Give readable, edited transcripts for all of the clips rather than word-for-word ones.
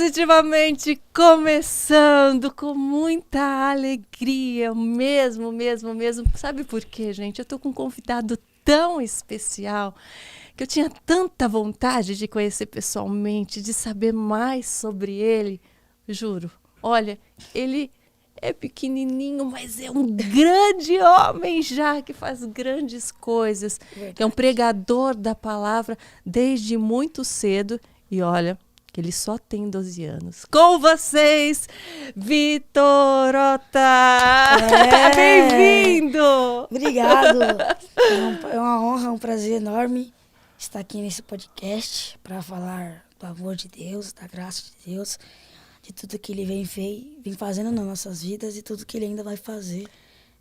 Positivamente começando com muita alegria, mesmo. Sabe por quê, gente? Eu tô com um convidado tão especial que eu tinha tanta vontade de conhecer pessoalmente, de saber mais sobre ele. Juro, olha, ele é pequenininho, mas é um grande homem já, que faz grandes coisas. Verdade. É um pregador da palavra desde muito cedo e olha, que ele só tem 12 anos. Com vocês, Vitor Ota! Bem-vindo! Obrigado. É uma honra, um prazer enorme estar aqui nesse podcast para falar do amor de Deus, da graça de Deus, de tudo que Ele vem fazendo nas nossas vidas e tudo que Ele ainda vai fazer,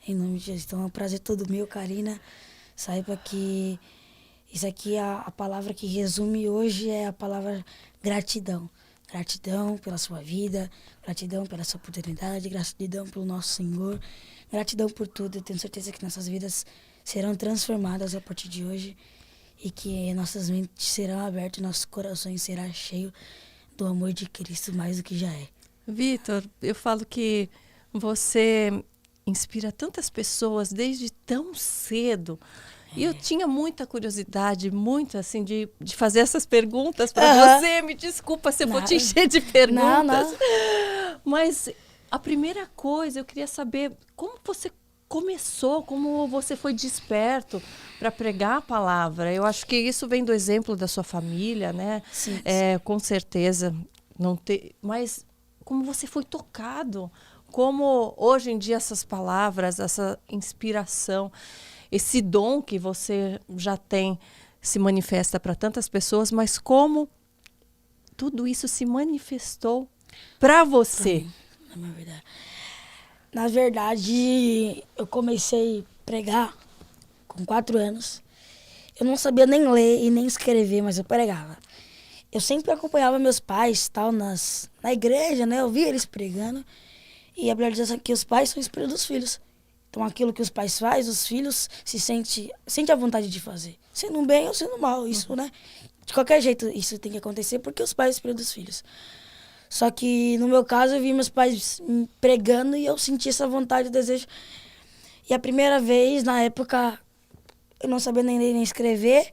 em nome de Jesus. Então é um prazer todo meu, Karina. Saiba que isso aqui, a palavra que resume hoje é a palavra gratidão. Gratidão pela sua vida, gratidão pela sua oportunidade, gratidão pelo nosso Senhor, gratidão por tudo. Eu tenho certeza que nossas vidas serão transformadas a partir de hoje e que nossas mentes serão abertas, nossos corações serão cheios do amor de Cristo mais do que já é. Vitor, eu falo que você inspira tantas pessoas desde tão cedo. E eu tinha muita curiosidade, muito assim, de fazer essas perguntas para você. Me desculpa se eu for te encher de perguntas. Não. Mas a primeira coisa, eu queria saber como você começou, como você foi desperto para pregar a palavra. Eu acho que isso vem do exemplo da sua família, né? Sim. Com certeza. Mas como você foi tocado, como hoje em dia essas palavras, essa inspiração, esse dom que você já tem se manifesta para tantas pessoas, mas como tudo isso se manifestou para você? Na verdade, eu comecei a pregar com 4 anos. Eu não sabia nem ler e nem escrever, mas eu pregava. Eu sempre acompanhava meus pais tal, na igreja, né? Eu via eles pregando. E a Bíblia diz que os pais são espelho dos filhos. Então, aquilo que os pais fazem, os filhos se sentem a vontade de fazer. Sendo bem ou sendo mal, isso, né? De qualquer jeito, isso tem que acontecer porque os pais são espelho dos filhos. Só que, no meu caso, eu vi meus pais pregando e eu senti essa vontade, o desejo. E a primeira vez, na época, eu não sabia nem ler nem escrever.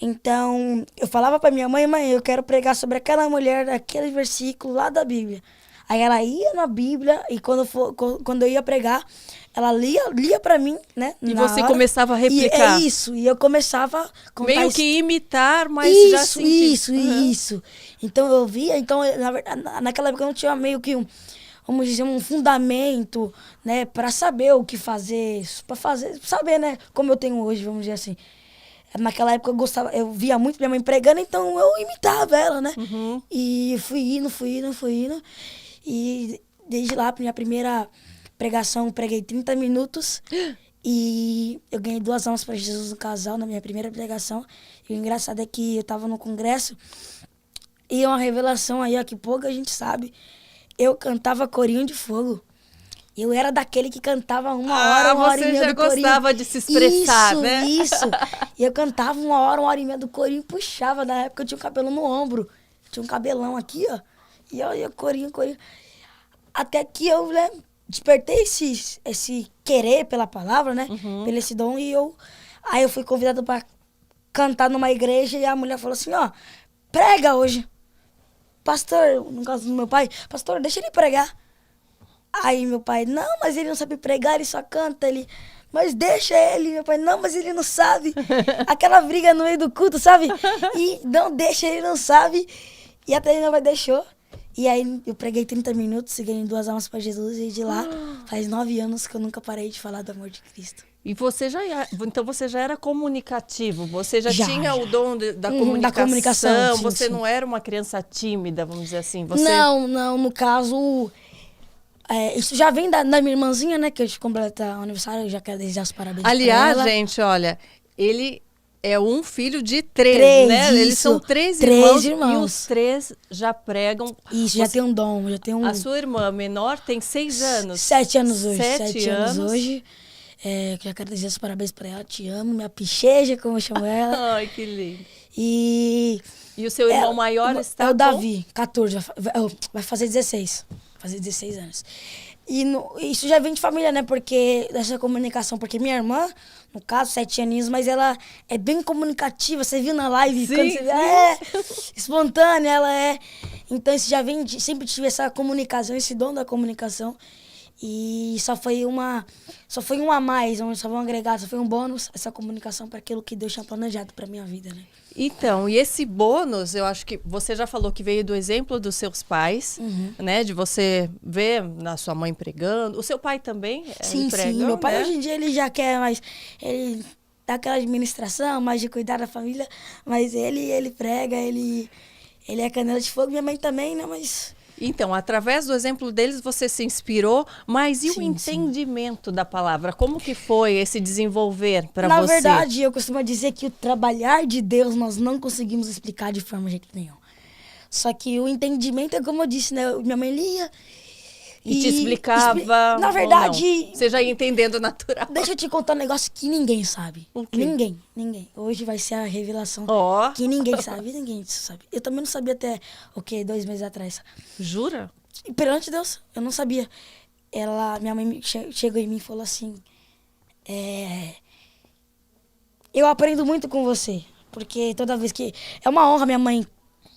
Então, eu falava pra minha mãe, eu quero pregar sobre aquela mulher, aquele versículo lá da Bíblia. Aí ela ia na Bíblia e quando eu ia pregar, ela lia pra mim, né? E você começava a replicar. E eu começava a contar meio que imitar, mas já sentir. Isso. Então eu via, na verdade, naquela época eu não tinha meio que vamos dizer, um fundamento, né? Pra saber o que fazer, saber, né? Como eu tenho hoje, vamos dizer assim. Naquela época eu via muito minha mãe pregando, então eu imitava ela, né? Uhum. E fui indo. E desde lá, minha primeira pregação, eu preguei 30 minutos. E eu ganhei 2 almas para Jesus no casal, na minha primeira pregação. E o engraçado é que eu tava no congresso. E uma revelação aí, ó, que pouca gente sabe. Eu cantava corinho de fogo. Eu era daquele que cantava uma hora e meia do corinho. Você já gostava de se expressar, né? Isso. E eu cantava uma hora e meia do corinho e puxava. Na época eu tinha um cabelo no ombro. Tinha um cabelão aqui, ó. E eu corinho. Até que eu, né, despertei esse querer pela palavra, né? Uhum. Pelo esse dom. Aí eu fui convidado para cantar numa igreja e a mulher falou assim, ó, prega hoje. Pastor, no caso do meu pai, pastor, deixa ele pregar. Aí meu pai, não, mas ele não sabe pregar, ele só canta, mas deixa ele. Meu pai, não, mas ele não sabe. Aquela briga no meio do culto, sabe? E não deixa, ele não sabe. E até ele meu pai deixou. E aí eu preguei 30 minutos e ganhei 2 almas para Jesus. E de lá, faz 9 anos que eu nunca parei de falar do amor de Cristo. E então você já era comunicativo, você já tinha o dom da comunicação, você sim. não era uma criança tímida, vamos dizer assim. Não, no caso... isso já vem da minha irmãzinha, né? Que hoje completa o aniversário, eu já quero desejar os parabéns pra ela. Aliás, gente, olha, ele é um filho de 3, né? Isso. Eles são 3 irmãos e os 3 já pregam. Isso, já tem um dom, A sua irmã menor tem 6 anos. 7 anos hoje. 7 anos hoje. Eu já quero dizer os parabéns pra ela. Te amo, minha picheja, como eu chamo ela. Ai, que lindo. E E o seu irmão maior está é o com... Davi, 14. Vai fazer 16. Fazer 16 anos. E isso já vem de família, né? Porque dessa comunicação. Porque minha irmã, no caso, 7 aninhos, mas ela é bem comunicativa. Você viu na live? Sim, Quando você sim. espontânea, ela é. Então isso já vem sempre tive essa comunicação, esse dom da comunicação. E só foi um a mais, só foi um agregado, só foi um bônus, essa comunicação para aquilo que Deus tinha planejado para minha vida, né? Então, e esse bônus, eu acho que você já falou que veio do exemplo dos seus pais, né? De você ver na sua mãe pregando. O seu pai também Sim, prega, sim. Meu pai né? hoje em dia ele já quer mais, ele dá aquela administração, mais de cuidar da família, mas ele prega, ele é canela de fogo, minha mãe também, né? Mas Então, através do exemplo deles, você se inspirou, mas e o sim, sim. entendimento da palavra? Como que foi esse desenvolver para Na você? verdade, eu costumo dizer que o trabalhar de Deus nós não conseguimos explicar de forma jeito nenhum. Só que o entendimento é como eu disse, né? Minha mãe lia E te explicava? Na ou verdade, não? Você já ia entendendo natural. deixa eu te contar um negócio que ninguém sabe. O quê? Ninguém. Hoje vai ser a revelação Ó. que ninguém sabe. Eu também não sabia até, 2 meses atrás. Jura? E perante Deus, eu não sabia. Minha mãe chegou em mim e falou assim, eu aprendo muito com você, porque toda vez que... É uma honra minha mãe...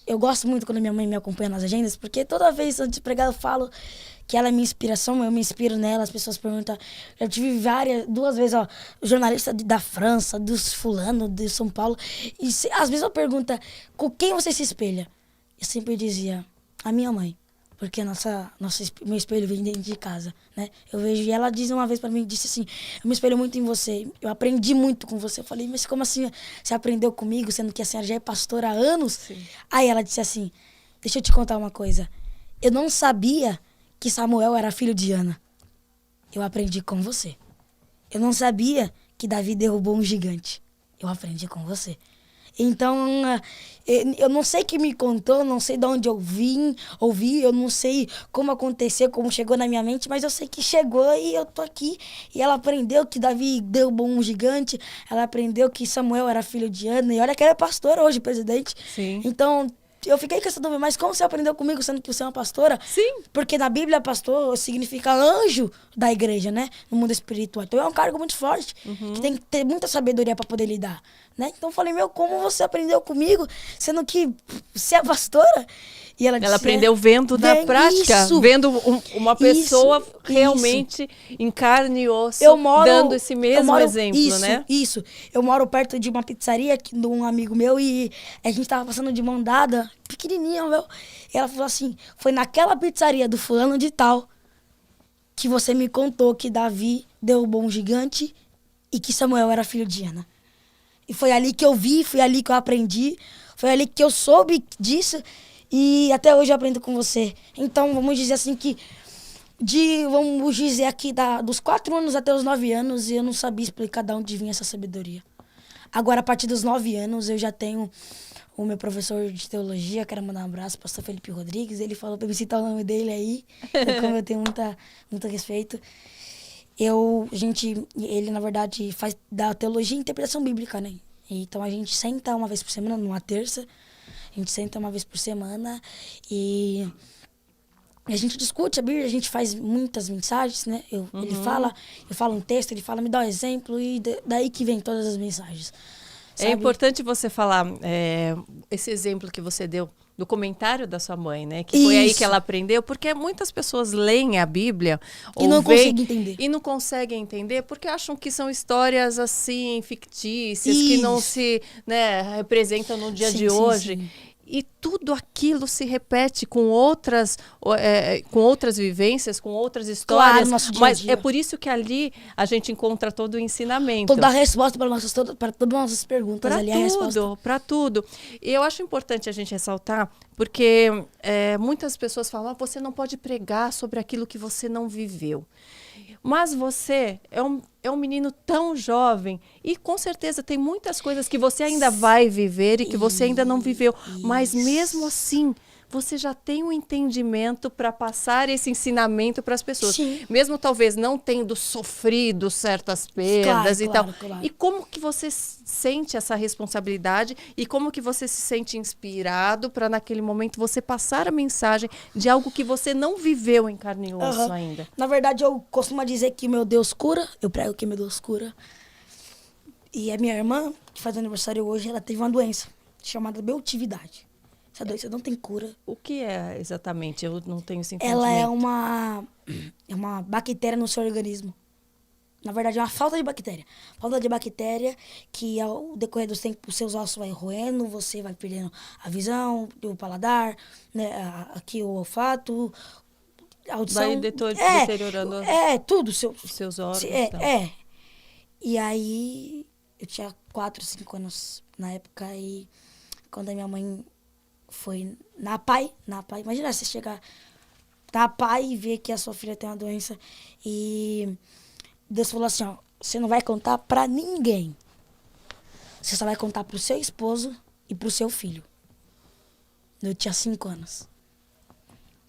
Eu gosto muito quando minha mãe me acompanha nas agendas, porque toda vez antes de pregar eu falo que ela é minha inspiração, eu me inspiro nela, as pessoas perguntam... Eu tive 2 vezes, jornalista da França, dos fulano, de São Paulo, e às vezes eu pergunto, com quem você se espelha? Eu sempre dizia, a minha mãe. Porque meu espelho vem dentro de casa, né? Eu vejo, e ela disse uma vez pra mim, disse assim, eu me espelho muito em você, eu aprendi muito com você. Eu falei, mas como assim você aprendeu comigo, sendo que a senhora já é pastora há anos? Sim. Aí ela disse assim, deixa eu te contar uma coisa, eu não sabia que Samuel era filho de Ana. Eu aprendi com você. Eu não sabia que Davi derrubou um gigante. Eu aprendi com você. Então, eu não sei quem me contou, não sei de onde eu ouvi, eu não sei como aconteceu, como chegou na minha mente, mas eu sei que chegou e eu tô aqui. E ela aprendeu que Davi derrubou um gigante, ela aprendeu que Samuel era filho de Ana, e olha que ela é pastora hoje, presidente. Sim. Então, eu fiquei com essa dúvida, mas como você aprendeu comigo, sendo que você é uma pastora? Sim. Porque na Bíblia, pastor significa anjo da igreja, né? No mundo espiritual. Então é um cargo muito forte, que tem que ter muita sabedoria para poder lidar, né? Então eu falei, como você aprendeu comigo, sendo que você é pastora? E ela disse, aprendeu vendo na prática, isso, vendo uma pessoa isso, realmente em carne e osso, dando esse exemplo, né? Isso. Eu moro perto de uma pizzaria de um amigo meu e a gente tava passando de mão dada, pequenininha, meu. E ela falou assim, foi naquela pizzaria do fulano de tal que você me contou que Davi derrubou um gigante e que Samuel era filho de Ana. E foi ali que eu vi, foi ali que eu aprendi, foi ali que eu soube disso. E até hoje eu aprendo com você. Então, vamos dizer assim que... vamos dizer aqui, dos 4 anos até os 9 anos, eu não sabia explicar de onde vinha essa sabedoria. Agora, a partir dos 9 anos, eu já tenho o meu professor de teologia, quero mandar um abraço, pastor Felipe Rodrigues. Ele falou para me citar o nome dele aí, como eu tenho muito respeito. Ele, na verdade, faz da teologia e interpretação bíblica, né? Então, a gente senta uma vez por semana, numa terça. A gente senta uma vez por semana e a gente discute a Bíblia, a gente faz muitas mensagens, né? Ele fala, eu falo um texto, ele fala, me dá um exemplo e daí que vem todas as mensagens. Sabe? É importante você falar esse exemplo que você deu do comentário da sua mãe, né? Que foi aí que ela aprendeu, porque muitas pessoas leem a Bíblia e não conseguem entender. E não conseguem entender porque acham que são histórias assim fictícias, que não se, né, representam no dia de hoje. Sim. E tudo aquilo se repete com outras vivências, com outras histórias. Claro, nosso dia a dia. Mas é por isso que ali a gente encontra todo o ensinamento. Toda a resposta para todas as nossas perguntas. Para tudo. E eu acho importante a gente ressaltar, porque muitas pessoas falam, você não pode pregar sobre aquilo que você não viveu. Mas você é um menino tão jovem e com certeza tem muitas coisas que você ainda vai viver e que você ainda não viveu. Mas mesmo assim, você já tem um entendimento para passar esse ensinamento para as pessoas. Sim. Mesmo talvez não tendo sofrido certas perdas Claro, e tal. claro. E como que você sente essa responsabilidade e como que você se sente inspirado para naquele momento você passar a mensagem de algo que você não viveu em carne e osso Aham. ainda? Na verdade, eu costumo dizer que meu Deus cura. Eu prego que meu Deus cura. E a minha irmã, que faz aniversário hoje, ela teve uma doença chamada beotividade. Essa doença não tem cura. O que é exatamente? Eu não tenho esse Ela é entendimento. uma bactéria no seu organismo. Na verdade, é uma falta de bactéria. Falta de bactéria que, ao decorrer dos tempos, os seus ossos vai roendo, você vai perdendo a visão, o paladar, né, aqui o olfato, a audição. Vai deteriorando Tudo. os seus órgãos. É. E aí, eu tinha 4, 5 anos na época, e quando a minha mãe foi na PAI, imagina você chegar na PAI e ver que a sua filha tem uma doença, e Deus falou assim, ó, você não vai contar pra ninguém. Você só vai contar pro seu esposo e pro seu filho. Eu tinha 5 anos.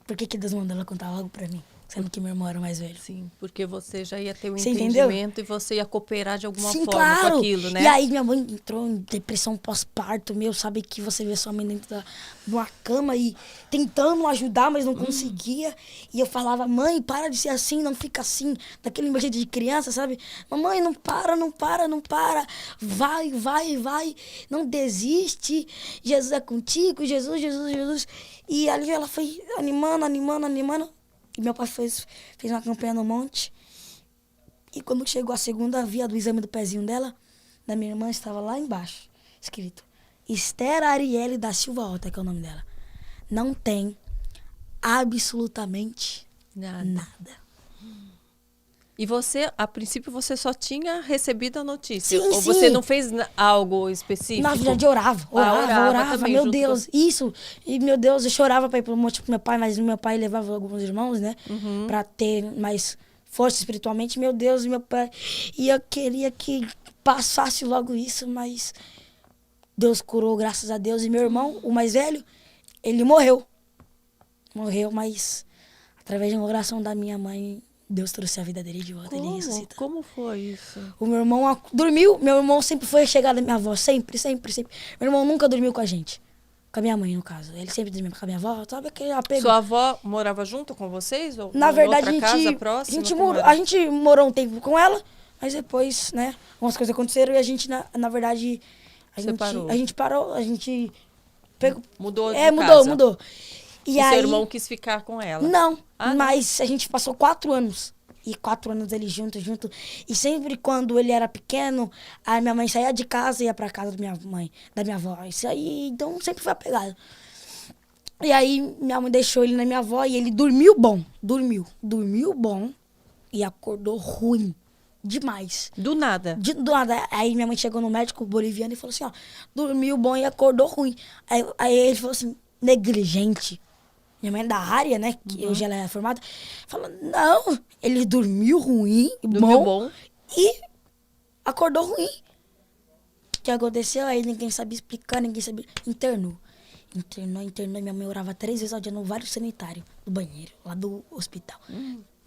Por que Deus mandou ela contar logo pra mim? Sendo que meu irmão era mais velho. Sim, porque você já ia ter um Você entendimento e você ia cooperar de alguma Sim, forma claro. com aquilo, né? E aí minha mãe entrou em depressão pós-parto, sabe que você vê sua mãe dentro de uma cama e tentando ajudar, mas não conseguia. E eu falava, mãe, para de ser assim, não fica assim, daquele meu jeito de criança, sabe? Mamãe, não para. Vai, não desiste. Jesus é contigo, Jesus. E ali ela foi animando. E meu pai fez uma campanha no monte. E quando chegou a segunda via do exame do pezinho dela, da minha irmã, estava lá embaixo, escrito: Esther Arielle da Silva Horta, que é o nome dela. Não tem absolutamente nada. E você, a princípio, você só tinha recebido a notícia? Sim, ou sim. você não fez algo específico? Na verdade, eu orava também, meu junto Deus, isso. E, meu Deus, eu chorava para ir pro monte pro meu pai, mas meu pai levava alguns irmãos, né? Para ter mais força espiritualmente, meu Deus, meu pai. E eu queria que passasse logo isso, mas Deus curou, graças a Deus. E meu irmão, o mais velho, ele morreu. Morreu, mas através de uma oração da minha mãe, Deus trouxe a vida dele de volta, ele ressuscitou. Como foi isso? O meu irmão dormiu, meu irmão sempre foi a chegada da minha avó, sempre. Meu irmão nunca dormiu com a gente. Com a minha mãe, no caso. Ele sempre dormia com a minha avó, sabe aquele apego. Sua avó morava junto com vocês? Ou Na verdade, outra casa próxima, a gente morou um tempo com ela, mas depois, né, umas coisas aconteceram e a gente, na verdade, a gente parou, a gente pegou... Mudou de casa? Mudou. E aí, seu irmão quis ficar com ela? Não, mas a gente passou 4 anos. E 4 anos ele junto. E sempre quando ele era pequeno, a minha mãe saía de casa e ia pra casa da minha mãe, da minha avó. Isso aí, então sempre foi apegado. E aí minha mãe deixou ele na minha avó e ele dormiu bom. Dormiu bom e acordou ruim. Demais. Do nada? Do nada. Aí minha mãe chegou no médico boliviano e falou assim, ó, dormiu bom e acordou ruim. Aí ele falou assim, negligente. Minha mãe é da área, né? Que hoje ela é formada. Falou, não, ele dormiu ruim, bom e acordou ruim. O que aconteceu? Aí ninguém sabia explicar, ninguém sabia. Internou. Minha mãe orava 3 vezes ao dia no vaso sanitário do banheiro, lá do hospital.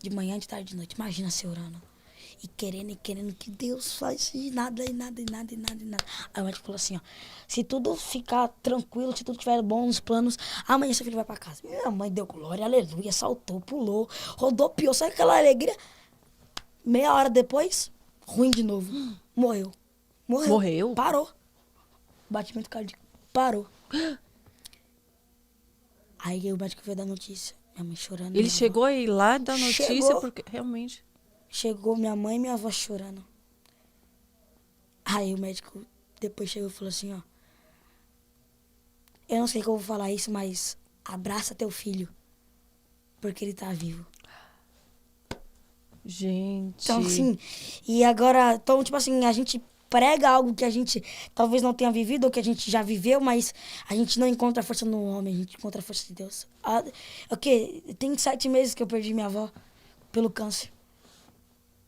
De manhã, de tarde, de noite. Imagina você orando. E querendo que Deus faz e nada. Aí o médico falou assim, ó, se tudo ficar tranquilo, se tudo estiver bom nos planos, amanhã seu filho vai pra casa. Minha mãe deu glória, aleluia, saltou, pulou, rodopiou, sabe aquela alegria? Meia hora depois, ruim de novo. Morreu? Parou. Batimento cardíaco. Parou. Aí o médico veio dar notícia. Minha mãe chorando. Ele chegou aí lá dar notícia? Chegou. Porque realmente... Chegou minha mãe e minha avó chorando. Aí o médico depois chegou e falou assim, ó. Eu não sei como eu vou falar isso, mas abraça teu filho. Porque ele tá vivo. Gente. Então, assim, e agora, então, tipo assim, a gente prega algo que a gente talvez não tenha vivido ou que a gente já viveu, mas a gente não encontra força no homem, a gente encontra a força de Deus. Tem 7 meses que eu perdi minha avó pelo câncer.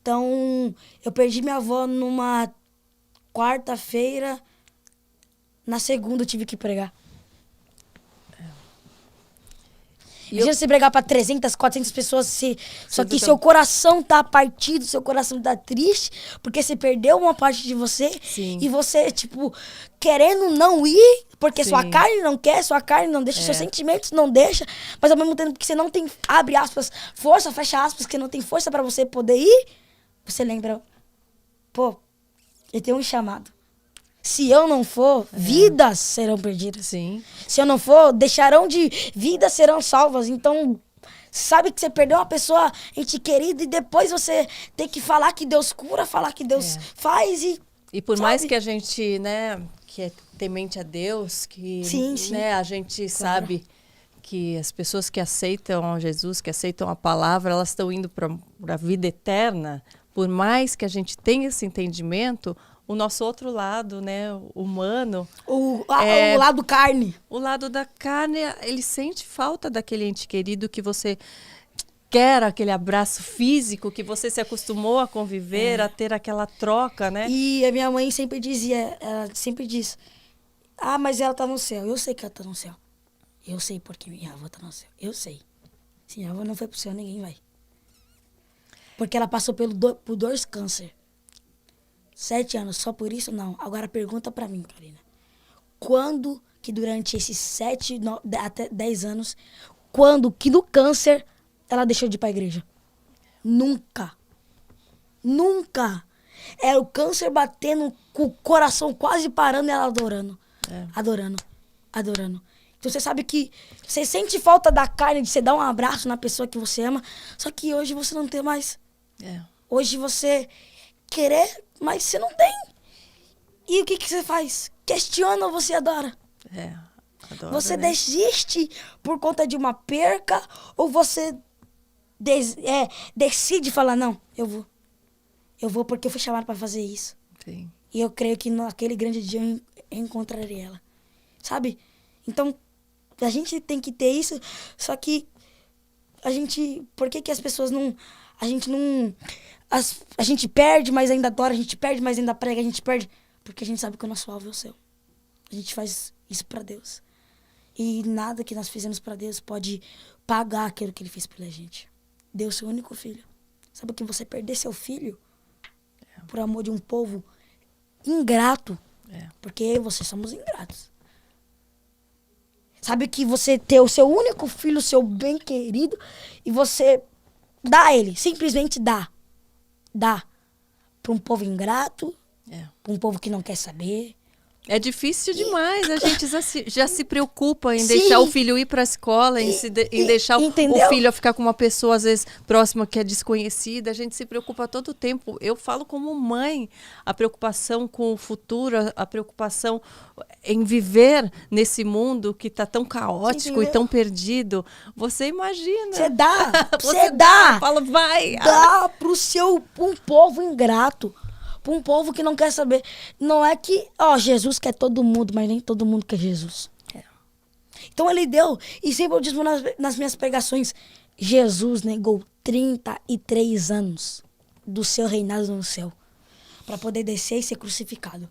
Então, eu perdi minha avó numa quarta-feira. Na segunda eu tive que pregar. Imagina você pregar para 300, 400 pessoas, só que seu coração tá partido, seu coração tá triste, porque você perdeu uma parte de você. Sim. E você, tipo, querendo não ir, porque Sim. sua carne não quer, sua carne não deixa, seus sentimentos não deixa, mas ao mesmo tempo que você não tem, abre aspas, força, fecha aspas, que não tem força para você poder ir, você lembra, pô, eu tenho um chamado. Se eu não for, vidas serão perdidas. Sim. Se eu não for, vidas serão salvas. Então, sabe que você perdeu uma pessoa, ente querida, e depois você tem que falar que Deus cura, falar que Deus faz E por sabe? mais que a gente, né, que é temente a Deus, que Sim, sim. né, a gente sabe que as pessoas que aceitam Jesus, que aceitam a palavra, elas estão indo para a vida eterna. Por mais que a gente tenha esse entendimento, o nosso outro lado, né, humano... O lado carne. O lado da carne, ele sente falta daquele ente querido que você quer, aquele abraço físico, que você se acostumou a conviver, a ter aquela troca, né? E a minha mãe sempre dizia, ela sempre diz, mas ela tá no céu. Eu sei que ela tá no céu. Eu sei porque minha avó tá no céu. Eu sei. Se minha avó não foi pro céu, ninguém vai. Porque ela passou por 2 câncer. 7 anos, só por isso não. Agora pergunta pra mim, Karina. Quando que durante esses 7, até 10 anos, quando que no câncer ela deixou de ir pra igreja? Nunca. Nunca. Era o câncer batendo, com o coração quase parando e ela adorando. Adorando. Adorando. Então você sabe que você sente falta da carne, de você dar um abraço na pessoa que você ama, só que hoje você não tem mais. Hoje você querer, mas você não tem. E o que você faz? Questiona ou você adora? Adoro, você né? desiste por conta de uma perca ou você decide falar, não, eu vou. Eu vou porque eu fui chamado para fazer isso. Sim. E eu creio que naquele grande dia eu encontrarei ela. Sabe? Então, a gente tem que ter isso, só que por que as pessoas não... A gente perde, mas ainda adora, a gente perde, mas ainda prega, a gente perde. Porque a gente sabe que o nosso alvo é o céu. A gente faz isso pra Deus. E nada que nós fizemos pra Deus pode pagar aquilo que Ele fez pela gente. Deu seu único filho. Sabe que você perder seu filho por amor de um povo ingrato. Porque eu e você somos ingratos. Sabe que você ter o seu único filho, o seu bem querido, e você dá a ele, simplesmente dá. Dá. Para um povo ingrato, para um povo que não quer saber. É difícil demais, a gente já se preocupa em Sim. deixar o filho ir para a escola, em deixar o filho ficar com uma pessoa, às vezes, próxima que é desconhecida. A gente se preocupa todo o tempo. Eu falo como mãe, a preocupação com o futuro, a preocupação em viver nesse mundo que está tão caótico e tão perdido. Você imagina. Você dá, você dá. Fala, vai. Dá para um povo ingrato. Para um povo que não quer saber. Não é que, Jesus quer todo mundo, mas nem todo mundo quer Jesus. Então ele deu, e sempre eu digo nas minhas pregações, Jesus negou 33 anos do seu reinado no céu para poder descer e ser crucificado.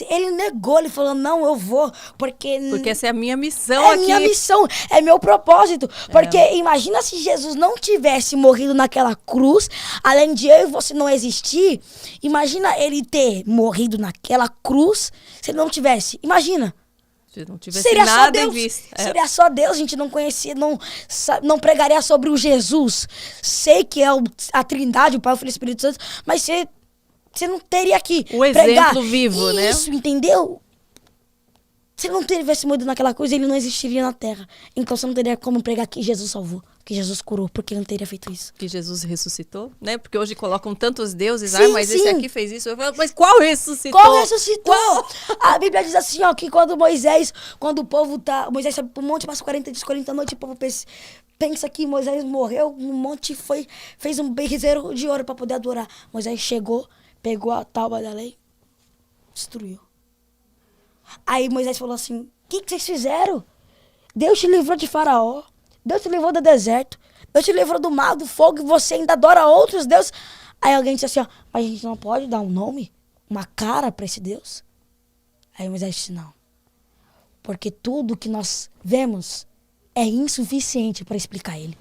Ele negou, ele falou, não, eu vou, porque essa é a minha missão aqui. É minha missão, é meu propósito. Porque imagina se Jesus não tivesse morrido naquela cruz, além de eu e você não existir, imagina ele ter morrido naquela cruz se ele não tivesse. Imagina. Se não tivesse seria nada só Deus. em vista. Seria só Deus, a gente não conhecia, não pregaria sobre o Jesus. Sei que é a Trindade, o Pai, o Filho e o Espírito Santo, mas você não teria que o exemplo vivo, né? Isso, entendeu? Se ele não tivesse morrido naquela coisa, ele não existiria na Terra. Então você não teria como pregar que Jesus salvou, que Jesus curou, porque ele não teria feito isso. Que Jesus ressuscitou, né? Porque hoje colocam tantos deuses, Sim, mas sim. esse aqui fez isso. Eu falo, mas qual ressuscitou? Qual ressuscitou? A Bíblia diz assim, que quando o povo Moisés sobe pro monte, passa 40 dias, 40 noites, o povo pensa que Moisés morreu no monte e fez um bezerro de ouro para poder adorar. Moisés chegou, pegou a tábua da lei, destruiu. Aí Moisés falou assim, o que vocês fizeram? Deus te livrou de Faraó, Deus te livrou do deserto, Deus te livrou do mar, do fogo, e você ainda adora outros deuses. Aí alguém disse assim, mas a gente não pode dar um nome, uma cara para esse Deus? Aí Moisés disse, não. Porque tudo que nós vemos é insuficiente para explicar ele.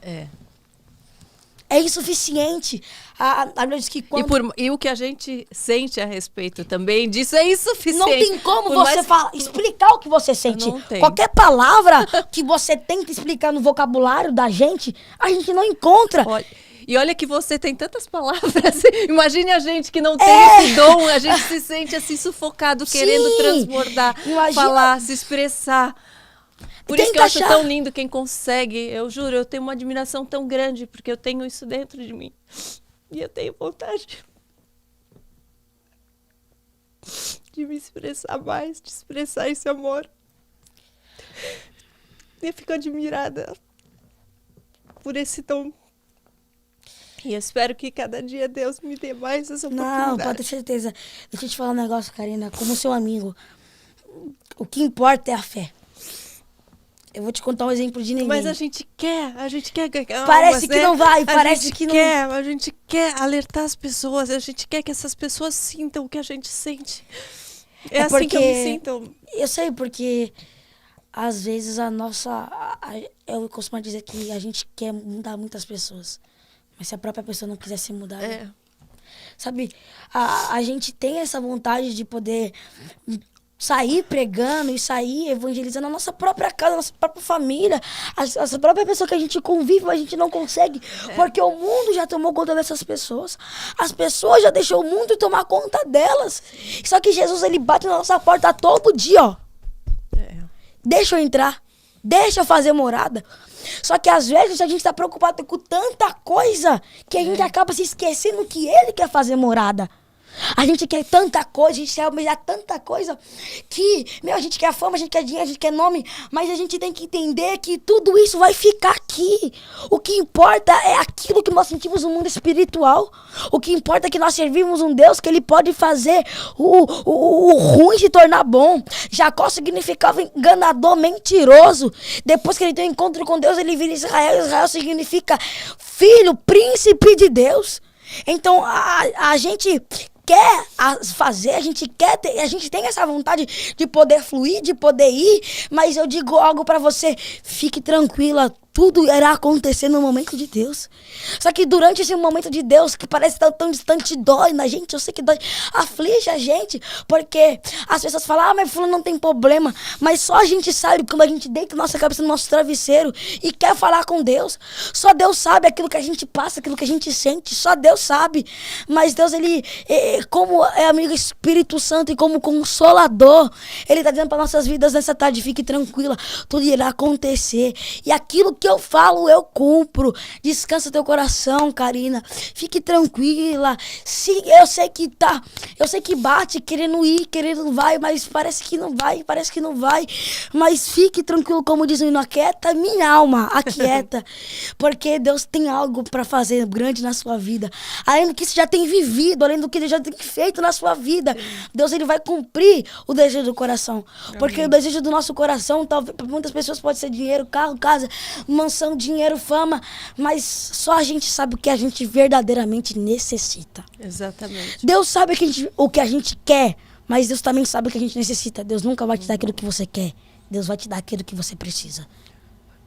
É insuficiente. A Bíblia diz que quando... E o que a gente sente a respeito também disso é insuficiente. Não tem como você explicar o que você sente. Não tem. Qualquer palavra que você tenta explicar no vocabulário da gente, a gente não encontra. Olha que você tem tantas palavras. Imagine a gente que não tem esse dom. A gente se sente assim sufocado, querendo transbordar, falar, se expressar. Por isso que eu acho tão lindo quem consegue. Eu juro, eu tenho uma admiração tão grande, porque eu tenho isso dentro de mim. E eu tenho vontade de me expressar mais, de expressar esse amor. E eu fico admirada por esse dom. E eu espero que cada dia Deus me dê mais essa oportunidade. Não, pode ter certeza. Deixa eu te falar um negócio, Karina. Como seu amigo, o que importa é a fé. Eu vou te contar um exemplo de ninguém. Mas a gente quer ganhar. Parece que não vai, parece que não... A gente quer alertar as pessoas, a gente quer que essas pessoas sintam o que a gente sente. É assim que eu me sinto. Eu sei, porque às vezes eu costumo dizer que a gente quer mudar muitas pessoas. Mas se a própria pessoa não quiser ser mudada... Sabe, a gente tem essa vontade de poder... sair pregando e sair evangelizando a nossa própria casa, a nossa própria família, a própria pessoa que a gente convive, mas a gente não consegue, porque o mundo já tomou conta dessas pessoas. As pessoas já deixou o mundo tomar conta delas. Só que Jesus, ele bate na nossa porta todo dia, ó. Deixa eu entrar, deixa eu fazer morada. Só que às vezes a gente tá preocupado com tanta coisa que a gente acaba se esquecendo que ele quer fazer morada. A gente quer tanta coisa, a gente quer almejar tanta coisa que, a gente quer fama, a gente quer dinheiro, a gente quer nome, mas a gente tem que entender que tudo isso vai ficar aqui. O que importa é aquilo que nós sentimos no mundo espiritual. O que importa é que nós servimos um Deus que ele pode fazer o ruim se tornar bom. Jacó significava enganador, mentiroso. Depois que ele tem um encontro com Deus, ele vira Israel. Israel significa filho, príncipe de Deus. Então a gente quer fazer, a gente tem essa vontade de poder fluir, de poder ir, mas eu digo algo pra você, fique tranquila, tudo irá acontecer no momento de Deus. Só que durante esse momento de Deus, que parece tão distante, dói na gente, eu sei que dói, aflige a gente, porque as pessoas falam, mas fulano não tem problema, mas só a gente sabe quando a gente deita nossa cabeça no nosso travesseiro e quer falar com Deus. Só Deus sabe aquilo que a gente passa, aquilo que a gente sente, só Deus sabe. Mas Deus, ele como é amigo Espírito Santo e como consolador, ele tá dizendo para nossas vidas nessa tarde, fique tranquila, tudo irá acontecer. E aquilo que eu falo, eu cumpro. Descansa teu coração, Karina. Fique tranquila. Sim, eu sei que bate, querendo ir, querendo vai, mas parece que não vai. Mas fique tranquilo, como diz o hino, aquieta minha alma, aquieta. Porque Deus tem algo para fazer grande na sua vida. Além do que você já tem vivido, além do que Ele já tem feito na sua vida, Deus, ele vai cumprir o desejo do coração. Porque o desejo do nosso coração, talvez para muitas pessoas pode ser dinheiro, carro, casa, mansão, dinheiro, fama, mas só a gente sabe o que a gente verdadeiramente necessita. Exatamente. Deus sabe o que a gente quer, mas Deus também sabe o que a gente necessita. Deus nunca vai te dar aquilo que você quer. Deus vai te dar aquilo que você precisa.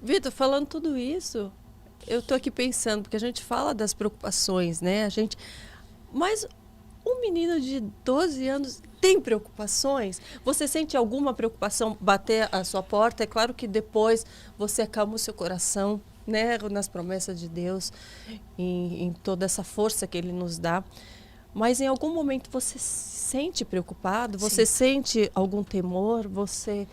Vitor, falando tudo isso, eu tô aqui pensando, porque a gente fala das preocupações, né? Mas um menino de 12 anos tem preocupações? Você sente alguma preocupação bater a sua porta? É claro que depois você acalma o seu coração, né, nas promessas de Deus, em toda essa força que Ele nos dá. Mas em algum momento você se sente preocupado? Você sente algum temor? Você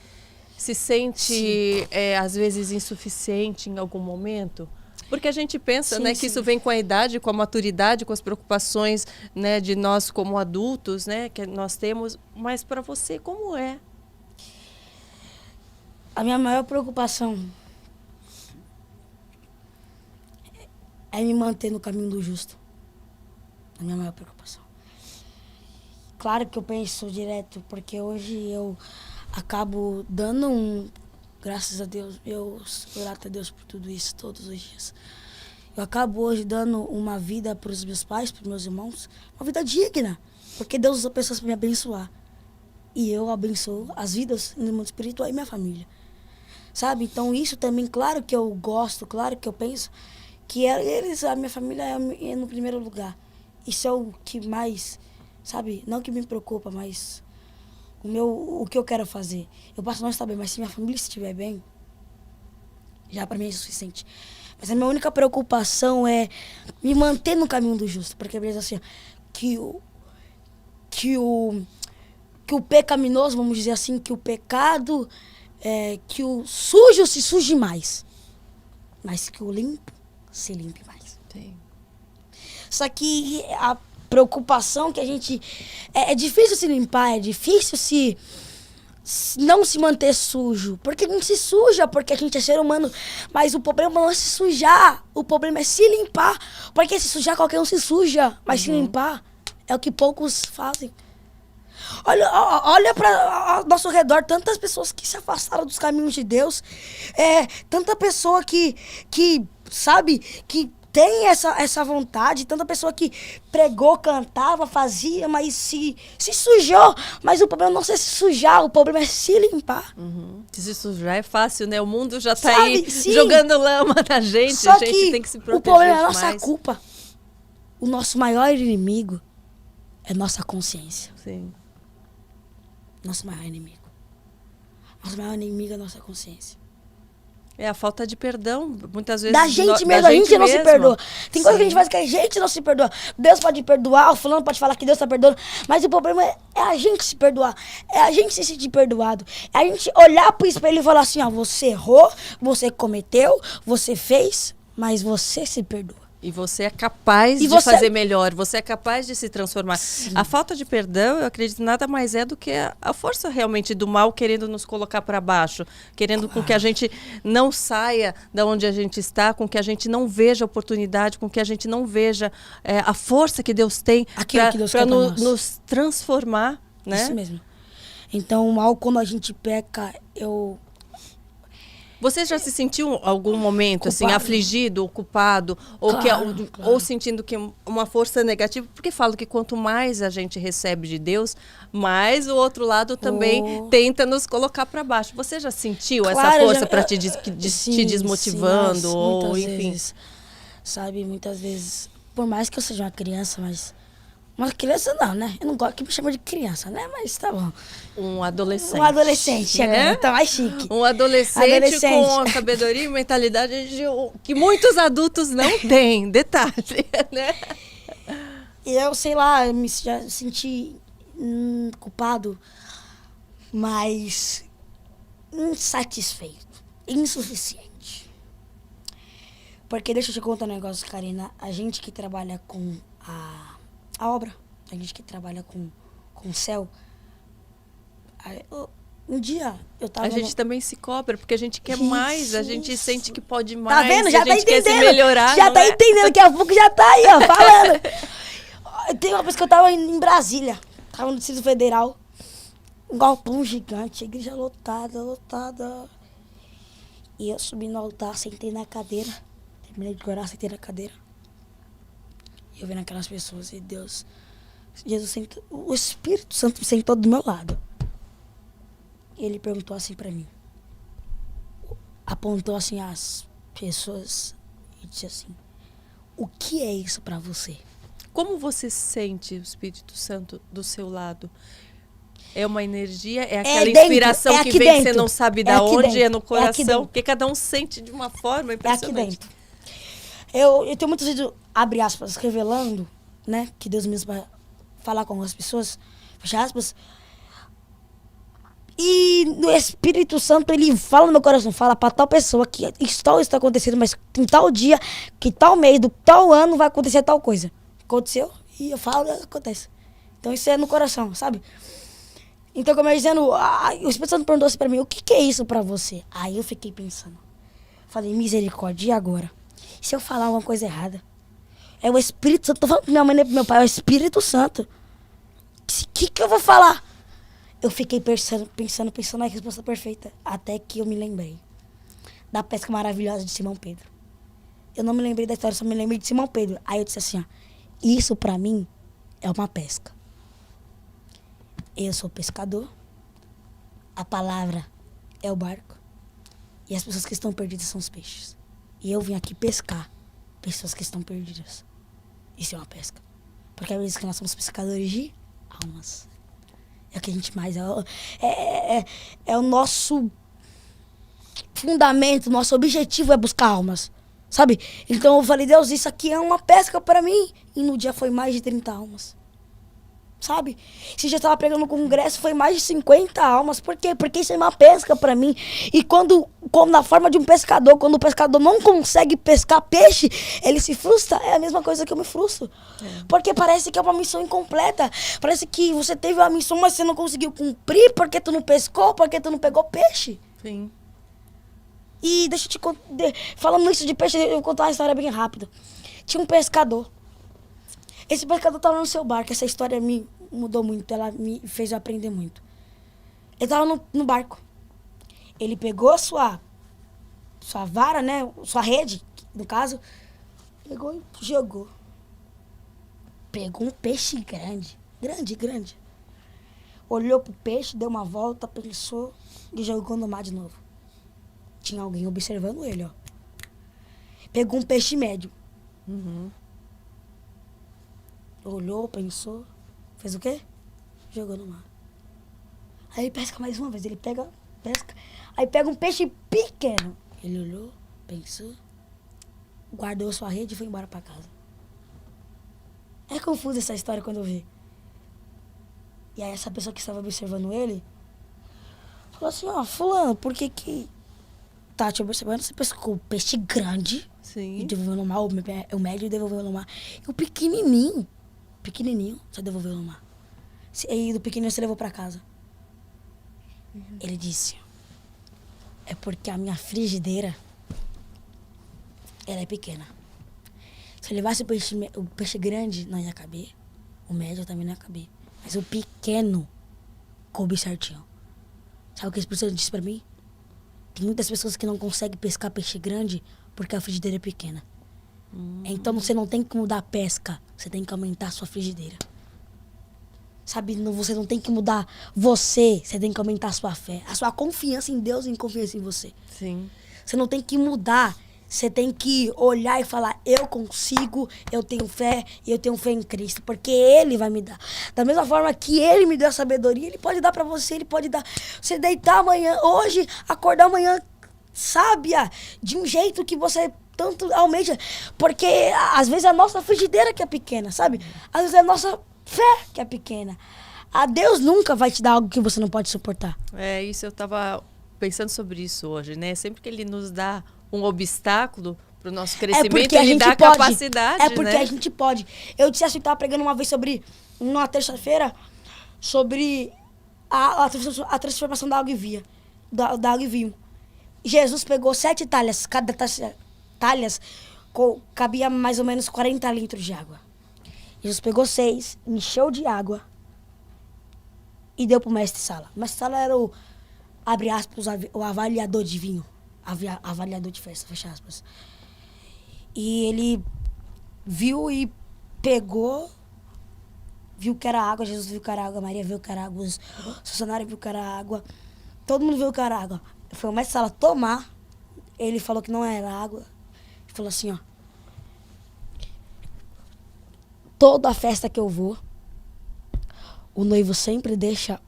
se sente, às vezes, insuficiente em algum momento? Porque a gente pensa, né, que isso vem com a idade, com a maturidade, com as preocupações, né, de nós como adultos, né, que nós temos. Mas para você, como é? A minha maior preocupação é me manter no caminho do justo. A minha maior preocupação. Claro que eu penso direto, porque hoje eu acabo dando graças a Deus, eu sou grato a Deus por tudo isso, todos os dias. Eu acabo hoje dando uma vida para os meus pais, para os meus irmãos, uma vida digna, porque Deus usa pessoas para me abençoar. E eu abençoo as vidas no mundo espiritual e minha família. sabe? Então isso também, claro que eu gosto, claro que eu penso que eles, a minha família é no primeiro lugar. Isso é o que mais, sabe? Não que me preocupa, mas o que eu quero fazer. Eu posso não estar bem, mas se minha família estiver bem, já para mim é suficiente. Mas a minha única preocupação é me manter no caminho do justo. Porque, beleza, assim, que o pecaminoso, vamos dizer assim, que o pecado, que o sujo se suje mais. Mas que o limpo se limpe mais. Sim. Só que a preocupação que a gente... É difícil se limpar, é difícil não se manter sujo. Porque a gente se suja, porque a gente é ser humano. Mas o problema não é se sujar. O problema é se limpar. Porque se sujar, qualquer um se suja. Mas se limpar é o que poucos fazem. Olha para ao nosso redor, tantas pessoas que se afastaram dos caminhos de Deus. Tanta pessoa que sabe, que tem essa vontade, tanta pessoa que pregou, cantava, fazia, mas se sujou. Mas o problema não é se sujar, o problema é se limpar. Se sujar é fácil, né? O mundo já tá Sabe, aí sim. jogando lama na gente. Só A gente que tem que se proteger o problema é a nossa demais. culpa. O nosso maior inimigo é nossa consciência. Sim. Nosso maior inimigo. Nosso maior inimigo é a nossa consciência. É a falta de perdão, muitas vezes. Da gente mesmo, a gente não se perdoa. Tem coisa que a gente Sim. faz que a gente não se perdoa. Deus pode perdoar, o fulano pode falar que Deus tá perdoando, mas o problema é a gente se perdoar. É a gente se sentir perdoado. É a gente olhar pro espelho e falar assim, ó, você errou, você cometeu, você fez, mas você se perdoa. E você é capaz de fazer melhor, você é capaz de se transformar. Sim. A falta de perdão, eu acredito, nada mais é do que a força realmente do mal querendo nos colocar para baixo, querendo com que a gente não saia da onde a gente está, com que a gente não veja a oportunidade, com que a gente não veja a força que Deus tem para nos transformar. Né? Isso mesmo. Então, o mal, quando a gente peca, Você já se sentiu algum momento culpado, assim, afligido, ou culpado, claro. ou sentindo que uma força negativa? Porque falo que quanto mais a gente recebe de Deus, mais o outro lado também tenta nos colocar para baixo. Você já sentiu essa força para te desmotivando? Sim, ou muitas enfim. vezes, sabe, muitas vezes, por mais que eu seja uma criança, mas... Uma criança não, né? Eu não gosto que me chama de criança, né? Mas tá bom. Um adolescente. Um adolescente, agora tá mais chique. Um adolescente com a sabedoria e mentalidade que muitos adultos não têm. Detalhe, né? E eu, sei lá, eu me senti culpado, mas insatisfeito, insuficiente. Porque deixa eu te contar um negócio, Karina. A gente que trabalha com a obra, a gente que trabalha com o céu. Um dia eu tava... A gente também se cobra, porque a gente quer mais, a gente sente que pode Tá mais, vendo? Já a gente tá quer se entendendo. melhorar. Já tá entendendo, daqui a pouco já tá aí, ó, falando. Tem uma vez que eu tava em Brasília, tava no Distrito Federal, um galpão gigante, a igreja lotada. E eu subi no altar, sentei na cadeira, terminei de orar, sentei na cadeira. E eu vendo aquelas pessoas e Jesus sentou, o Espírito Santo sentou do meu lado. E ele perguntou assim pra mim, apontou assim as pessoas e disse assim, o que é isso pra você? Como você sente o Espírito Santo do seu lado? É uma energia? É aquela dentro, inspiração que vem, você não sabe da onde, dentro, é no coração? dentro. Porque cada um sente de uma forma impressionante. É aqui dentro. Eu tenho muitos vídeos, abre aspas, revelando, né, que Deus mesmo vai falar com as pessoas, fecha aspas. E o Espírito Santo, ele fala no meu coração, fala pra tal pessoa que isso está acontecendo, mas em tal dia, que tal mês, do tal ano vai acontecer tal coisa. Aconteceu e eu falo e acontece. Então isso é no coração, sabe? Então, como eu ia dizendo, o Espírito Santo perguntou assim pra mim, o que é isso pra você? Aí eu fiquei pensando. Falei, misericórdia, e agora? Se eu falar uma coisa errada? É o Espírito Santo, tô falando pra minha mãe e pro meu pai, é o Espírito Santo. O que eu vou falar? Eu fiquei pensando na resposta perfeita, até que eu me lembrei da pesca maravilhosa de Simão Pedro. Eu não me lembrei da história, só me lembrei de Simão Pedro. Aí eu disse assim, ó, isso pra mim é uma pesca. Eu sou pescador, a palavra é o barco, E as pessoas que estão perdidas são os peixes. E eu vim aqui pescar pessoas que estão perdidas. Isso é uma pesca. Porque é isso que nós somos pescadores de almas. É o que a gente mais... É o nosso fundamento, nosso objetivo é buscar almas. Sabe? Então eu falei, Deus, isso aqui é uma pesca para mim. E no dia foi mais de 30 almas. Sabe? Se já estava pregando no congresso, foi mais de 50 almas. Por quê? Porque isso é uma pesca para mim. E quando na forma de um pescador, quando o pescador não consegue pescar peixe, ele se frustra. É a mesma coisa que eu me frustro. Porque parece que é uma missão incompleta. Parece que você teve uma missão, mas você não conseguiu cumprir porque tu não pescou, porque tu não pegou peixe. Sim. E deixa eu te contar, falando isso de peixe, eu vou contar uma história bem rápida. Tinha um pescador. Esse pescador estava no seu barco. Essa história me mudou muito, ela me fez eu aprender muito. Ele estava no barco. Ele pegou a sua vara, né? Sua rede, no caso. Pegou e jogou. Pegou um peixe grande. Grande. Olhou pro peixe, deu uma volta, pensou e jogou no mar de novo. Tinha alguém observando ele, ó. Pegou um peixe médio. Olhou, pensou. Fez o quê? Jogou no mar. Aí ele pesca mais uma vez. Ele pesca. Aí pega um peixe pequeno. Ele olhou, pensou. Guardou sua rede e foi embora pra casa. É confusa essa história quando eu vi. E aí essa pessoa que estava observando ele falou assim, ó, fulano, por que tá te observando? Você pescou um peixe grande. Sim. E devolveu no mar. O médio devolveu no mar. E o pequenininho, você devolveu no mar. E do pequenininho você levou pra casa. Ele disse, é porque a minha frigideira, ela é pequena. Se eu levasse o peixe grande, não ia caber. O médio também não ia caber. Mas o pequeno coube certinho. Sabe o que esse professor disse pra mim? Tem muitas pessoas que não conseguem pescar peixe grande porque a frigideira é pequena. Então você não tem que mudar a pesca, você tem que aumentar a sua frigideira. Sabe, você não tem que mudar você tem que aumentar a sua fé. A sua confiança em Deus e confiança em você. Sim. Você não tem que mudar, você tem que olhar e falar, eu consigo, eu tenho fé e eu tenho fé em Cristo, porque Ele vai me dar. Da mesma forma que Ele me deu a sabedoria, Ele pode dar pra você, Ele pode dar. Você deitar amanhã, hoje, acordar amanhã sábia, de um jeito que você tanto almeja. Porque às vezes é a nossa frigideira que é pequena, sabe? Às vezes é a nossa fé que é pequena. A Deus nunca vai te dar algo que você não pode suportar. É, isso eu estava pensando sobre isso hoje, né? Sempre que Ele nos dá um obstáculo para o nosso crescimento, Ele dá a capacidade, É porque né? a gente pode. Eu disse assim, eu estava pregando uma vez numa terça-feira, sobre a transformação da água e vinho. Jesus pegou 7 talhas, cada talhas cabia mais ou menos 40 litros de água. Jesus pegou 6, encheu de água e deu pro mestre Sala. O mestre Sala era o, abre aspas, o avaliador de vinho. Avaliador de festa, fecha aspas. E ele viu e pegou, viu que era água, Jesus viu que era água, Maria viu que era água, os funcionários viu que era água, todo mundo viu que era água. Foi o mestre Sala tomar, ele falou que não era água, ele falou assim, ó, toda a festa que eu vou, o noivo sempre deixa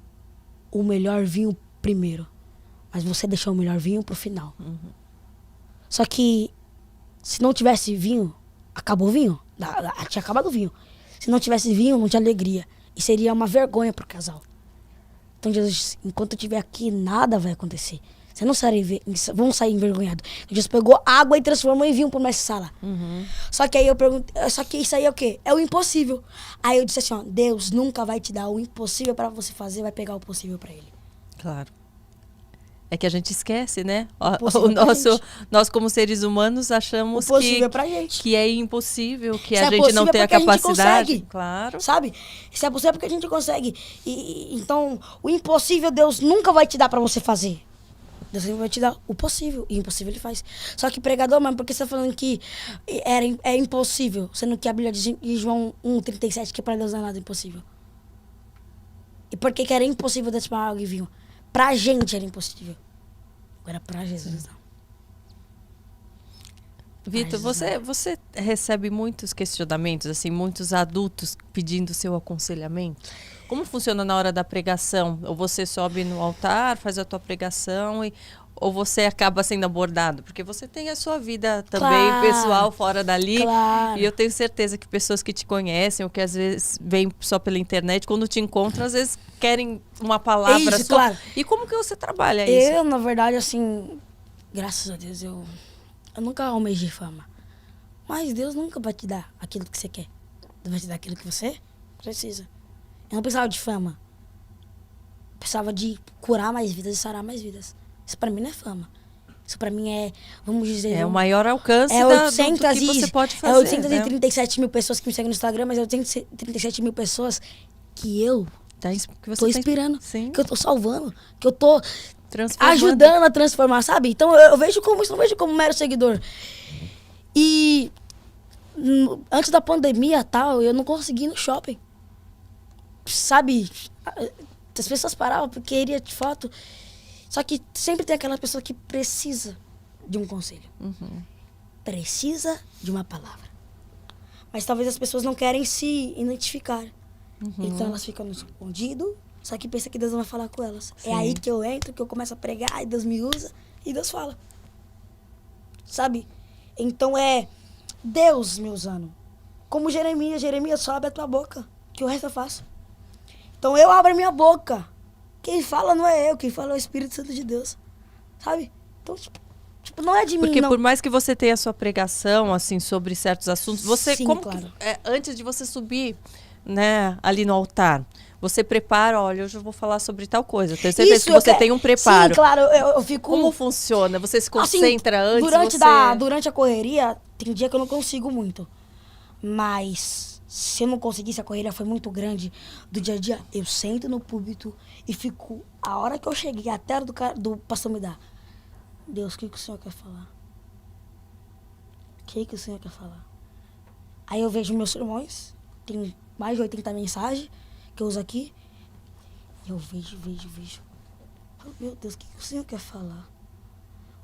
o melhor vinho primeiro. Mas você deixou o melhor vinho pro final. Só que, se não tivesse vinho, acabou o vinho. Tinha acabado o vinho. Se não tivesse vinho, não tinha alegria. E seria uma vergonha pro casal. Então Jesus disse, enquanto eu estiver aqui, nada vai acontecer. Vocês não vão sair envergonhados. Jesus pegou água e transformou em vinho pro mestre Sala. Só que aí eu perguntei, só que isso aí é o quê? É o impossível. Aí eu disse assim, ó, Deus nunca vai te dar o impossível para você fazer, vai pegar o possível para ele. Claro. É que a gente esquece, né? Nós, como seres humanos, achamos que é impossível, que a gente não tem a capacidade. Consegue, claro. Sabe? Se é possível porque a gente consegue. Então, o impossível Deus nunca vai te dar para você fazer. Deus sempre vai te dar o possível. E o impossível Ele faz. Só que pregador, mas por que você está falando que é impossível? Sendo que a Bíblia diz em João 1,37 que para Deus não é nada impossível. E por que era impossível transformar água em vinho? Pra gente era impossível. Agora pra Jesus não. Vitor, você recebe muitos questionamentos, assim, muitos adultos pedindo seu aconselhamento? Como funciona na hora da pregação? Ou você sobe no altar, faz a tua pregação ou você acaba sendo abordado? Porque você tem a sua vida também pessoal fora dali. Claro. E eu tenho certeza que pessoas que te conhecem ou que às vezes vêm só pela internet, quando te encontram, às vezes querem uma palavra Isso, só. claro. E como que você trabalha isso? Eu, na verdade, assim, graças a Deus, eu nunca almejei fama. Mas Deus nunca vai te dar aquilo que você quer. Deus vai te dar aquilo que você precisa. Eu não precisava de fama. Eu precisava de curar mais vidas e sarar mais vidas. Isso pra mim não é fama. Isso pra mim é, vamos dizer... É o maior alcance do que você pode fazer. É 837 mil pessoas que me seguem no Instagram, mas é 837 mil pessoas que eu tô inspirando, que eu tô salvando, que eu tô ajudando a transformar, sabe? Então eu vejo como isso, não vejo como mero seguidor. E antes da pandemia tal, eu não consegui ir no shopping. Sabe? As pessoas paravam porque queria de foto. Só que sempre tem aquela pessoa que precisa de um conselho. Uhum. Precisa de uma palavra. Mas talvez as pessoas não querem se identificar. Uhum. Então elas ficam no escondido, só que pensa que Deus vai falar com elas. Sim. É aí que eu entro, que eu começo a pregar, e Deus me usa, e Deus fala. Sabe? Então é Deus me usando. Como Jeremias só abre a tua boca, que o resto eu faço. Então eu abro a minha boca. Quem fala não é eu, quem fala é o Espírito Santo de Deus. Sabe? Então, tipo não é de mim, porque não. Por mais que você tenha a sua pregação, assim, sobre certos assuntos, você, Sim, como claro. antes de você subir, né, ali no altar, você prepara, olha, hoje eu vou falar sobre tal coisa. Tenho certeza que você tem um preparo. Sim, claro, eu fico... Como funciona? Você se concentra assim, antes? Durante a correria, tem dia que eu não consigo muito. Mas se eu não conseguisse, a correria foi muito grande do dia a dia, eu sento no púlpito e fico, a hora que eu cheguei, até a hora do pastor me dá. Deus, o que o Senhor quer falar? O que o Senhor quer falar? Aí eu vejo meus sermões, tem mais de 80 mensagens que eu uso aqui. E eu vejo. Falo, meu Deus, o que o Senhor quer falar?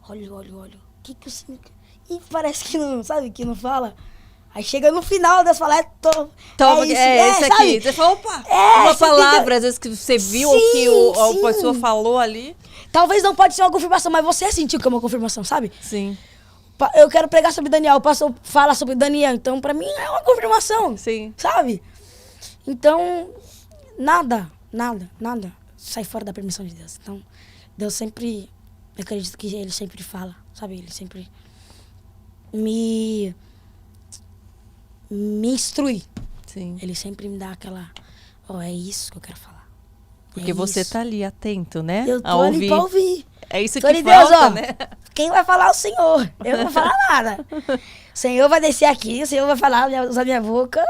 Olho. O que o Senhor quer... E parece que não, sabe, que não fala. Aí chega no final, Deus fala, toma, esse aqui. Sabe? Você fala, opa, uma palavra, às vezes que você viu ou que a pessoa falou ali. Talvez não pode ser uma confirmação, mas você sentiu que é uma confirmação, sabe? Sim. Eu quero pregar sobre Daniel, o pastor fala sobre Daniel, então pra mim é uma confirmação. Sim. Sabe? Então, nada sai fora da permissão de Deus. Então, Deus sempre, eu acredito que Ele sempre fala, sabe? Ele sempre me instrui. Sim. Ele sempre me dá aquela, é isso que eu quero falar. Porque você tá ali atento, né? Eu tô ali pra ouvir. É isso tô que Deus, falta, né? Quem vai falar é o Senhor. Eu não vou falar nada. O Senhor vai descer aqui, o Senhor vai falar, usar minha boca.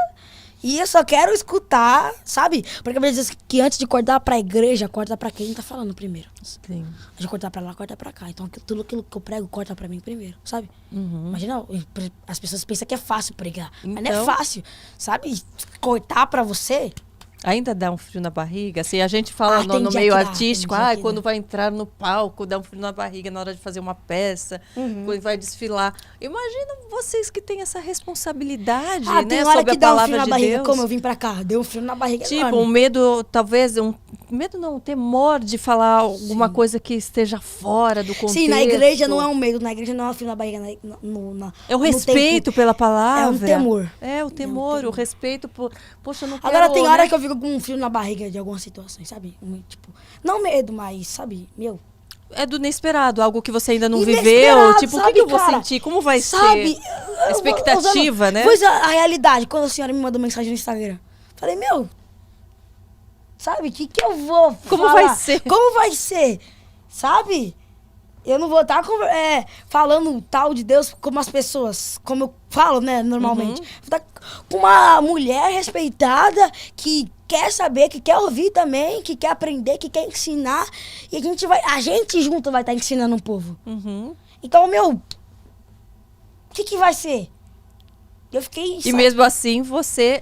E eu só quero escutar, sabe? Porque às vezes que antes de cortar pra igreja, corta pra quem tá falando primeiro. Sim. Antes de cortar pra lá, corta pra cá. Então tudo aquilo que eu prego, corta pra mim primeiro, sabe? Uhum. Imagina, as pessoas pensam que é fácil pregar. Então, mas não é fácil, sabe? Cortar pra você... Ainda dá um frio na barriga? Assim, a gente fala no meio artístico, quando vai entrar no palco, dá um frio na barriga na hora de fazer uma peça, quando vai desfilar. Imagina vocês que têm essa responsabilidade, né? Tem hora sobre que a dá um palavra frio na de barriga. Deus. Como eu vim pra cá, deu um frio na barriga. Tipo, enorme. um medo, talvez, um temor de falar alguma coisa que esteja fora do contexto. Sim, na igreja não é um medo, na igreja não é um frio na barriga. É o respeito pela palavra. É um temor. É o temor, o respeito por... Poxa, eu não quero... Agora tem hora que eu fico com um frio na barriga de algumas situações, sabe? Tipo, não medo, mas, sabe, É do inesperado, algo que você ainda não inesperado, viveu. Tipo, sabe, o que eu vou cara? sentir? Como vai sabe, ser? A expectativa, né? Pois a realidade, quando a senhora me mandou mensagem no Instagram. Falei, sabe, o que eu vou Como falar? vai ser? Como vai ser? Sabe? Eu não vou estar falando tal de Deus como as pessoas, como eu falo, né, normalmente. Vou estar com uma mulher respeitada que quer saber, que quer ouvir também, que quer aprender, que quer ensinar. E a gente junto vai estar ensinando um povo. Então, o que vai ser? Eu fiquei... E mesmo assim, você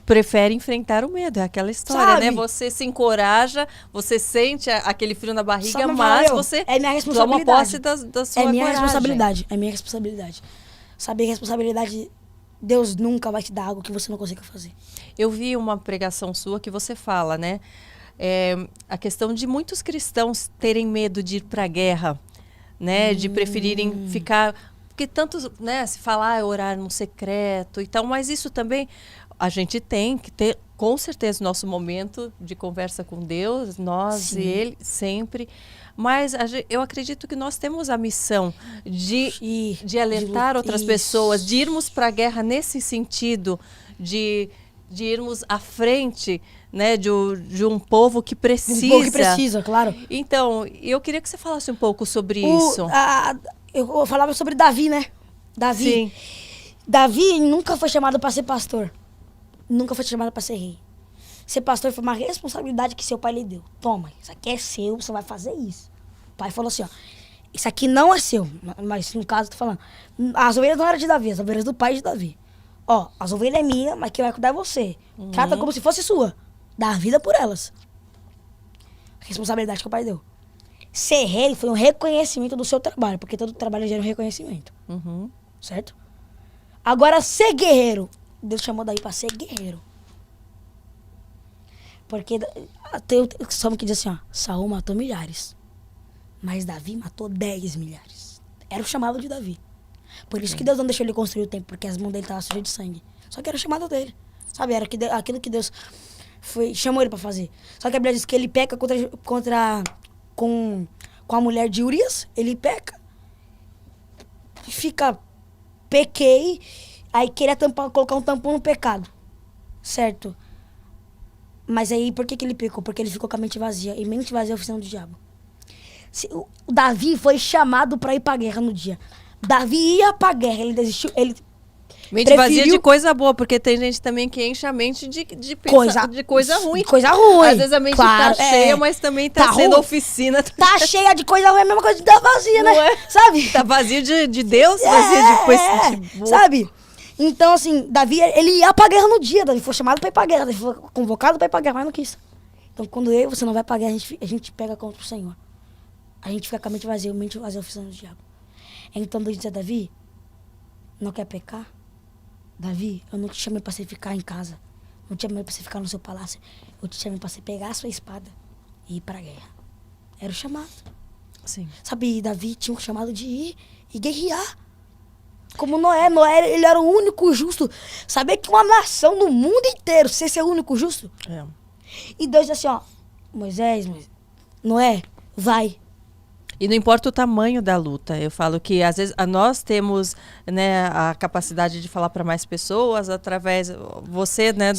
prefere enfrentar o medo. É aquela história, sabe? né? Você se encoraja, você sente aquele frio na barriga, Sabe, mas você é minha responsabilidade. toma posse da sua É minha coragem. responsabilidade. É minha responsabilidade. saber que a responsabilidade, Deus nunca vai te dar algo que você não consiga fazer. Eu vi uma pregação sua que você fala, né? A questão de muitos cristãos terem medo de ir para a guerra, né? De preferirem ficar... Porque tanto, né, se falar orar no secreto e tal, mas isso também a gente tem que ter, com certeza, o nosso momento de conversa com Deus, nós Sim. e Ele, sempre. Mas eu acredito que nós temos a missão de alertar outras pessoas, de irmos para a guerra nesse sentido, de irmos à frente, né, de um povo que precisa. Um povo que precisa, claro. Então, eu queria que você falasse um pouco sobre isso. Eu falava sobre Davi, né? Sim. Davi nunca foi chamado para ser pastor. Nunca foi chamado para ser rei. Ser pastor foi uma responsabilidade que seu pai lhe deu. Toma, isso aqui é seu, você vai fazer isso. O pai falou assim, ó, isso aqui não é seu, mas no caso eu tô falando, as ovelhas não eram de Davi, as ovelhas do pai de Davi. Ó, as ovelhas é minha, mas quem vai cuidar é você. Trata como se fosse sua. Dá a vida por elas. Responsabilidade que o pai deu. Ser rei foi um reconhecimento do seu trabalho, porque todo trabalho gera um reconhecimento. Certo? Agora, ser guerreiro. Deus chamou Davi para ser guerreiro. Porque tem o salmo que diz assim, ó, Saul matou milhares, mas Davi matou 10 milhares. Era o chamado de Davi. Por isso que Deus não deixou ele construir o templo, porque as mãos dele estavam sujas de sangue. Só que era o chamado dele. Sabe, era aquilo que Deus chamou ele para fazer. Só que a Bíblia diz que ele peca com a mulher de Urias, ele peca, pequei, aí queria colocar um tampão no pecado, certo? Mas aí, por que ele pecou? Porque ele ficou com a mente vazia, e mente vazia é a oficina do diabo. O Davi foi chamado para ir pra guerra no dia. Davi ia pra guerra, ele desistiu, ele mente vazia de coisa boa, porque tem gente também que enche a mente de coisa ruim. Coisa ruim. Às vezes a mente tá cheia, mas também tá sendo ruim. Oficina. Tá cheia de coisa ruim, é a mesma coisa de tá vazia, né? Sabe? Tá vazio de Deus, vazio de coisa. Sabe? Então, assim, Davi, ele ia pra guerra no dia. Davi foi chamado pra ir pra guerra. Davi foi convocado pra ir pra guerra, mas não quis. Então, quando eu e você não vai pra guerra, a gente pega contra o Senhor. A gente fica com a mente vazia é a oficina do diabo. Então, Deus diz a Davi, não quer pecar? Davi, eu não te chamei pra você ficar em casa. Não te chamei pra você ficar no seu palácio. Eu te chamei pra você pegar a sua espada e ir pra guerra. Era o chamado. Sim. Sabe, Davi tinha um chamado de ir e guerrear. Como Noé, ele era o único justo. Saber que uma nação no mundo inteiro, você ser o único justo? É. E Deus disse assim, ó, Moisés, Noé, vai. E não importa o tamanho da luta, eu falo que às vezes nós temos, né, a capacidade de falar para mais pessoas através, você, né,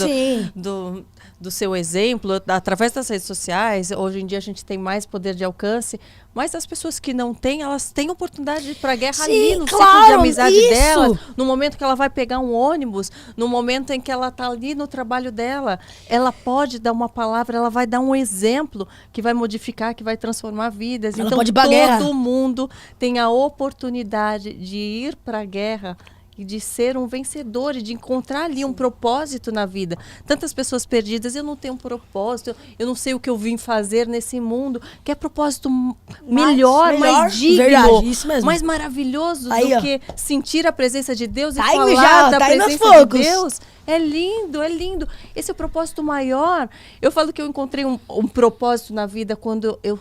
do seu exemplo, através das redes sociais. Hoje em dia a gente tem mais poder de alcance, mas as pessoas que não têm, elas têm oportunidade de ir para a guerra ali no ciclo de amizade dela, no momento que ela vai pegar um ônibus, no momento em que ela está ali no trabalho dela, ela pode dar uma palavra, ela vai dar um exemplo que vai modificar, que vai transformar vidas. Ela então pode ir pra guerra. Todo mundo tem a oportunidade de ir para a guerra e de ser um vencedor e de encontrar ali um propósito na vida. Tantas pessoas perdidas, eu não tenho um propósito, eu não sei o que eu vim fazer nesse mundo, que é propósito melhor, mais digno, verdade, isso mesmo. mais maravilhoso aí, do que sentir a presença de Deus e tá falar da presença de focos. Deus. É lindo, é lindo. Esse é o propósito maior. Eu falo que eu encontrei um propósito na vida quando eu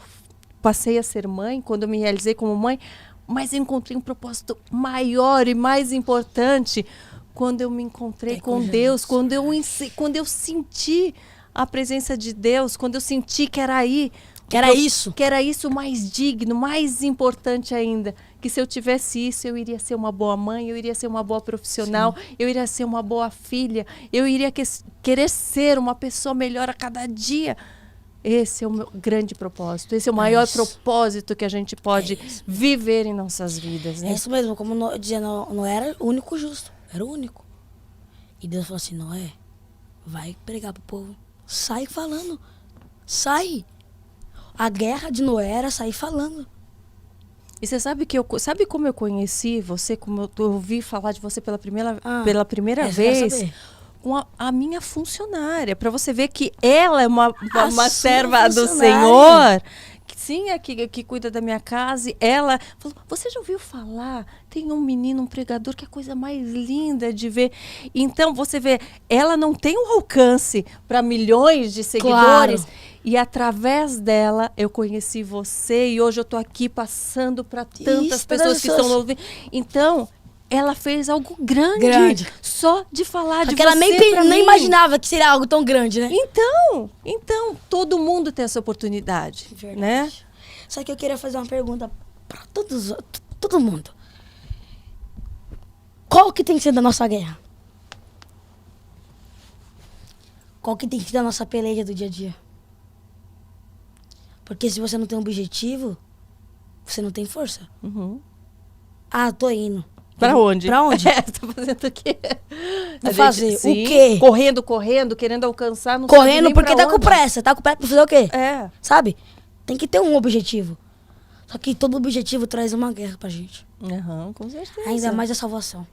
passei a ser mãe, quando eu me realizei como mãe, mas eu encontrei um propósito maior e mais importante quando eu me encontrei com Deus, quando eu senti a presença de Deus, quando eu senti que era aí, que era isso mais digno, mais importante ainda, que se eu tivesse isso, eu iria ser uma boa mãe, eu iria ser uma boa profissional, eu iria ser uma boa filha, eu iria querer ser uma pessoa melhor a cada dia. Esse é o meu grande propósito. Esse é o maior propósito que a gente pode viver em nossas vidas. Né? É isso mesmo. Como Noé não era o único justo. Era o único. E Deus falou assim, Noé, vai pregar pro povo. Sai falando. Sai. A guerra de Noé era sair falando. E você sabe sabe como eu conheci você, como eu ouvi falar de você pela primeira vez? Com a minha funcionária, para você ver que ela é uma serva do Senhor, mocinha que cuida da minha casa, e ela falou, você já ouviu falar? Tem um menino, um pregador, que é a coisa mais linda de ver. Então, você vê, ela não tem um alcance para milhões de seguidores. Claro. E através dela, eu conheci você e hoje eu tô aqui passando para tantas Isso, pessoas que estão ouvindo. Então, ela fez algo grande. Só de falar de Porque ela você pra nem mim. imaginava que seria algo tão grande, né? Então, todo mundo tem essa oportunidade, Verdade. né? Só que eu queria fazer uma pergunta pra todo mundo. Qual que tem sido a nossa guerra? Qual que tem sido a nossa peleja do dia a dia? Porque se você não tem um objetivo, você não tem força. Uhum. Ah, tô indo. Pra onde? Pra onde? Tá fazendo o quê? Vou A gente, fazer sim, o quê? Correndo, querendo alcançar, não sabe Correndo nem porque pra tá com onde. pressa. Tá com pressa pra fazer o quê? É. Sabe? Tem que ter um objetivo. Só que todo objetivo traz uma guerra pra gente. Uhum, com certeza. Ainda mais a salvação.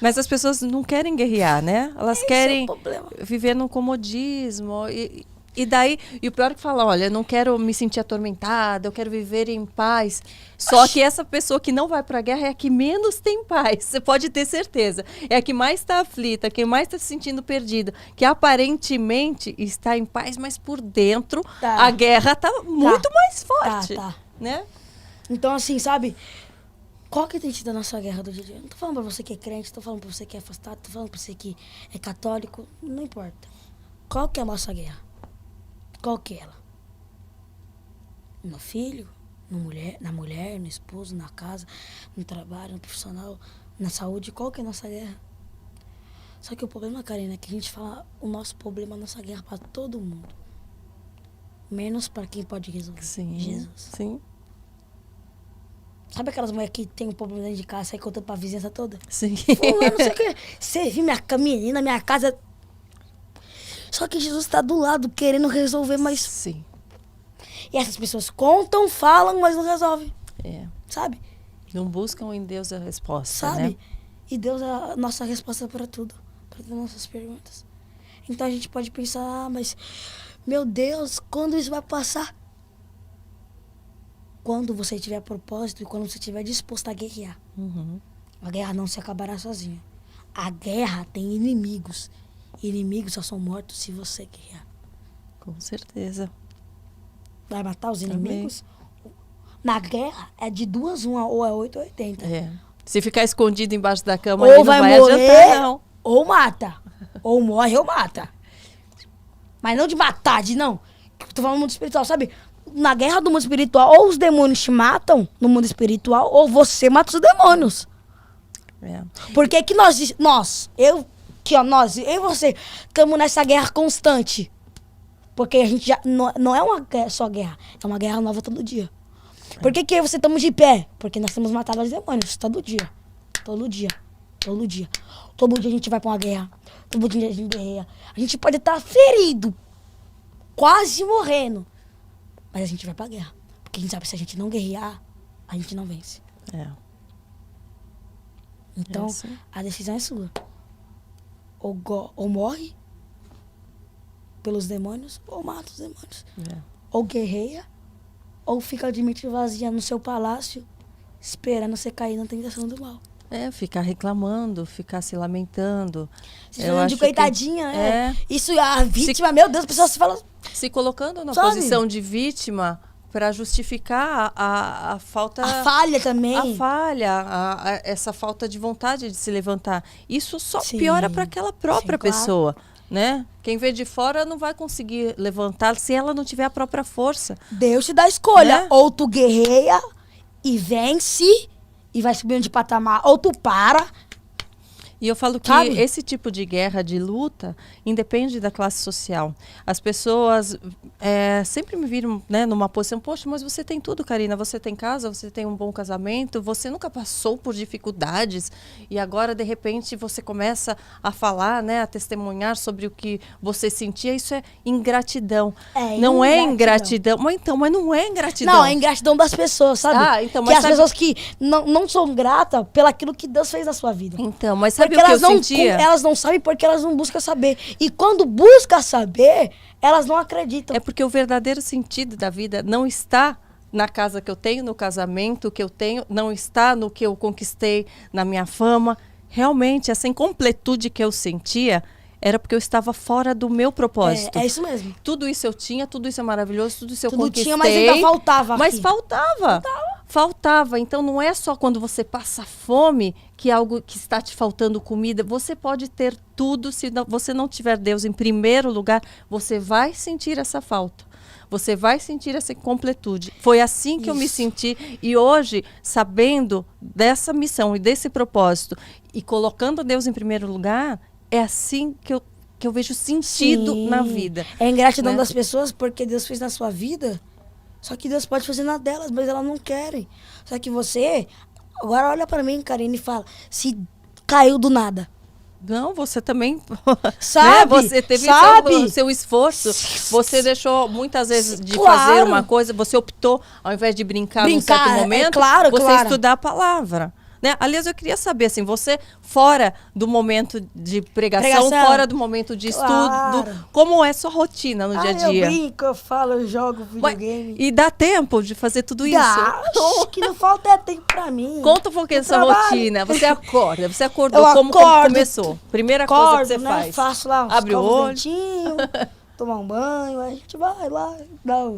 Mas as pessoas não querem guerrear, né? Elas Esse querem é o problema. viver no comodismo. E daí, e o pior é que fala, olha, eu não quero me sentir atormentada, eu quero viver em paz. Só que essa pessoa que não vai pra guerra é a que menos tem paz, você pode ter certeza. É a que mais está aflita, quem mais está se sentindo perdida, que aparentemente está em paz, mas por dentro Tá. a guerra tá muito mais forte, Tá. né? Então, assim, sabe? Qual que tem sido a nossa guerra do dia a dia? Não tô falando pra você que é crente, tô falando pra você que é afastado, tô falando pra você que é católico, não importa. Qual que é a nossa guerra? Qual que é ela? No filho, na mulher, no esposo, na casa, no trabalho, no profissional, na saúde, qual que é a nossa guerra? Só que o problema, Karina, é que a gente fala o nosso problema, a nossa guerra pra todo mundo. Menos pra quem pode resolver. Sim, Jesus. sim, Sabe aquelas mulheres que tem um problema dentro de casa, sai contando pra vizinhança toda? sim. Fulano, não sei o que. Você viu minha menina, minha casa. Só que Jesus tá do lado querendo resolver, mas. Sim, E essas pessoas contam, falam, mas não resolvem. é. Sabe? Não buscam em Deus a resposta, Sabe? né? E Deus é a nossa resposta para tudo. Para todas as nossas perguntas. Então a gente pode pensar, ah, mas. Meu Deus, quando isso vai passar? Quando você tiver propósito e quando você estiver disposto a guerrear. Uhum. A guerra não se acabará sozinha. A guerra tem inimigos. Inimigos só são mortos se você guerrear. Com certeza. Vai matar os Também. inimigos? Na guerra é de 2 1, ou é 8 ou 80. É. Se ficar escondido embaixo da cama, Ou ali não vai vai morrer, adiantar, não. ou mata. Ou morre ou mata. Mas não de matar, de não. Eu tô falando do mundo espiritual, sabe? Na guerra do mundo espiritual, ou os demônios te matam no mundo espiritual, ou você mata os demônios. É. Porque que eu e você, estamos nessa guerra constante. Porque a gente já, não é uma só guerra, é uma guerra nova todo dia. Por que eu e você estamos de pé? Porque nós temos matado os demônios todo dia. Todo dia. Todo dia. Todo dia a gente vai pra uma guerra. Todo dia a gente guerreia. A gente pode estar ferido, quase morrendo. Mas a gente vai pra guerra. Porque a gente sabe que se a gente não guerrear, a gente não vence. É. Então, É assim. a decisão é sua. Ou morre pelos demônios, ou mata os demônios. É. Ou guerreia, ou fica de mente vazia no seu palácio, esperando você cair na tentação do mal. É, ficar reclamando, ficar se lamentando. Se Eu falando de acho que- coitadinha, é. Isso, a vítima, meu Deus, as pessoas se falam. Se colocando na Sabe? posição de vítima para justificar a falta... A falha também. A falha, essa falta de vontade de se levantar. Isso só Sim. piora para aquela própria Sim, claro. pessoa, né? Quem vê de fora não vai conseguir levantar se ela não tiver a própria força. Deus te dá a escolha. Né? Ou tu guerreia e vence e vai subindo de patamar, ou tu para. E eu falo que Sabe? esse tipo de guerra, de luta, independe da classe social. As pessoas sempre me viram, né, numa posição, poxa, mas você tem tudo, Karina, você tem casa, você tem um bom casamento, você nunca passou por dificuldades e agora, de repente, você começa a falar, né, a testemunhar sobre o que você sentia, isso é ingratidão. Não é ingratidão. Mas não é ingratidão. Não, é ingratidão das pessoas, sabe? Ah, então, que mas as sabe- pessoas que não são gratas pelo aquilo que Deus fez na sua vida. Então, mas sabe Sabe o que eu sentia? Elas não sabem porque elas não buscam saber. E quando buscam saber, elas não acreditam. É porque o verdadeiro sentido da vida não está na casa que eu tenho, no casamento que eu tenho, não está no que eu conquistei, na minha fama. Realmente, essa incompletude que eu sentia era porque eu estava fora do meu propósito. É isso mesmo. Tudo isso eu tinha, tudo isso é maravilhoso, tudo isso eu Tudo conquistei. tinha, mas ainda faltava aqui. Mas faltava. Então não é só quando você passa fome que algo que está te faltando comida. Você pode ter tudo, se você não tiver Deus em primeiro lugar, você vai sentir essa falta. Você vai sentir essa incompletude. Foi assim que eu me senti. E hoje, sabendo dessa missão e desse propósito, e colocando Deus em primeiro lugar, é assim que eu vejo sentido na vida. É ingratidão das pessoas porque Deus fez na sua vida. Só que Deus pode fazer na delas, mas elas não querem. Só que você, agora olha pra mim, Karine, e fala, se caiu do nada. Não, você também, sabe? Né? Você teve seu esforço, você deixou muitas vezes de fazer uma coisa, você optou, ao invés de brincar num certo momento, você estudar a palavra. Né? Aliás, eu queria saber, assim, você fora do momento de pregação, fora do momento de estudo, como é sua rotina no dia a dia? Eu brinco, eu falo, eu jogo videogame. E dá tempo de fazer tudo isso? Acho que não falta tempo pra mim. Conta um pouquinho da sua rotina. Você acordou, como começou? Primeira coisa que você faz? Faço lá, abre o olho, tomar um banho, aí a gente vai lá, dá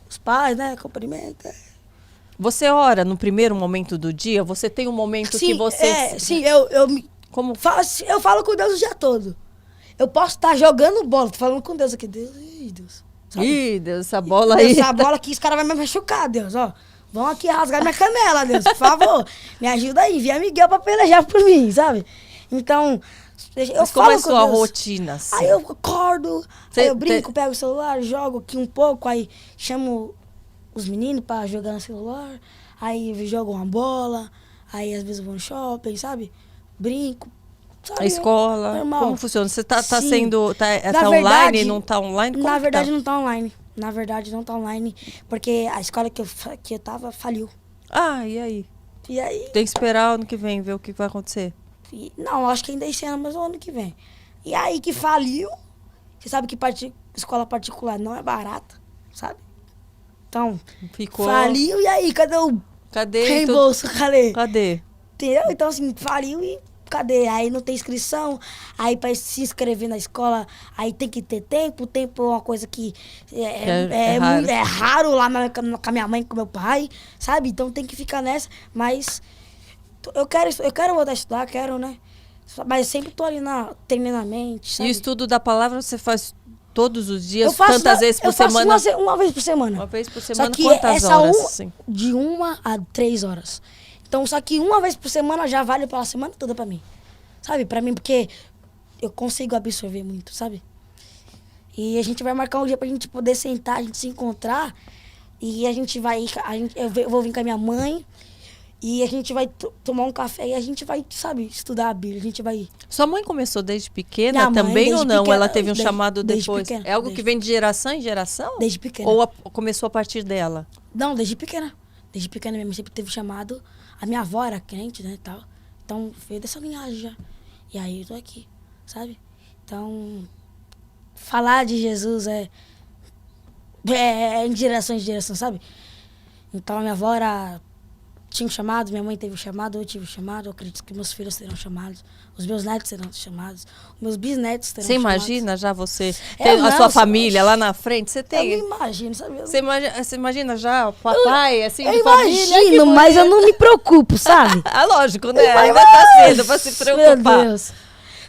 os pais, né, cumprimenta. Você ora no primeiro momento do dia? Você tem um momento que você... Eu falo com Deus o dia todo. Eu posso estar jogando bola, tô falando com Deus aqui. Deus. Sabe? Ih, Deus, essa bola aí. Essa bola aqui, os caras vão me machucar, Deus, ó. Vão aqui rasgar minha canela, Deus, por favor. Me ajuda aí, envia Miguel pra pelejar por mim, sabe? Então, eu falo com Deus. Como é a sua rotina? Assim? Aí eu acordo, aí eu brinco, pego o celular, jogo aqui um pouco, aí chamo os meninos pra jogar no celular, aí jogo uma bola, aí às vezes eu vou no shopping, sabe? Brinco. Sabe? A escola, normal. Como funciona? Você tá online, não tá online? Na verdade não tá online. Na verdade não tá online, porque a escola que eu tava faliu. Ah, e aí? E aí? Tem que esperar o ano que vem, ver o que vai acontecer. Não, acho que ainda esse ano, mas o ano que vem. E aí que faliu, você sabe que escola particular não é barata, sabe? Então, faliu e aí, cadê reembolso? Cadê? Entendeu? Então, assim, faliu e cadê? Aí não tem inscrição, aí para se inscrever na escola, aí tem que ter tempo. O tempo é uma coisa que é raro lá com a minha mãe e com meu pai, sabe? Então tem que ficar nessa, mas eu quero voltar a estudar, quero, né? Mas sempre tô ali treinando a mente, sabe? E o estudo da palavra você faz todos os dias, tantas vezes por semana? Uma vez por semana. Uma vez por semana, só que quantas horas? De 1 a 3 horas. Então, só que uma vez por semana já vale pela semana toda pra mim. Sabe? Pra mim, porque eu consigo absorver muito, sabe? E a gente vai marcar um dia pra gente poder sentar, a gente se encontrar. E a gente vai... eu vou vir com a minha mãe. E a gente vai tomar um café e a gente vai, sabe, estudar a Bíblia. A gente vai... Sua mãe começou desde pequena também ou não? Pequena, ela teve um chamado depois? Pequena, é algo que vem de geração em geração? Desde pequena. Ou começou a partir dela? Não, desde pequena. Desde pequena minha mãe sempre teve chamado. A minha avó era crente, né, e tal. Então, veio dessa linhagem já. E aí eu tô aqui, sabe? Então, falar de Jesus é de geração em geração, sabe? Então, a minha avó tinha um chamado, minha mãe teve um chamado, eu tive um chamado, eu acredito que meus filhos serão chamados, os meus netos serão chamados, os meus bisnetos serão chamados. Você imagina já você, a sua família lá na frente, você tem? Eu me imagino, sabe? Você imagina já o papai, assim, de família? Eu imagino, mas eu não me preocupo, sabe? Lógico, né? Ainda tá cedo pra se preocupar. Meu Deus.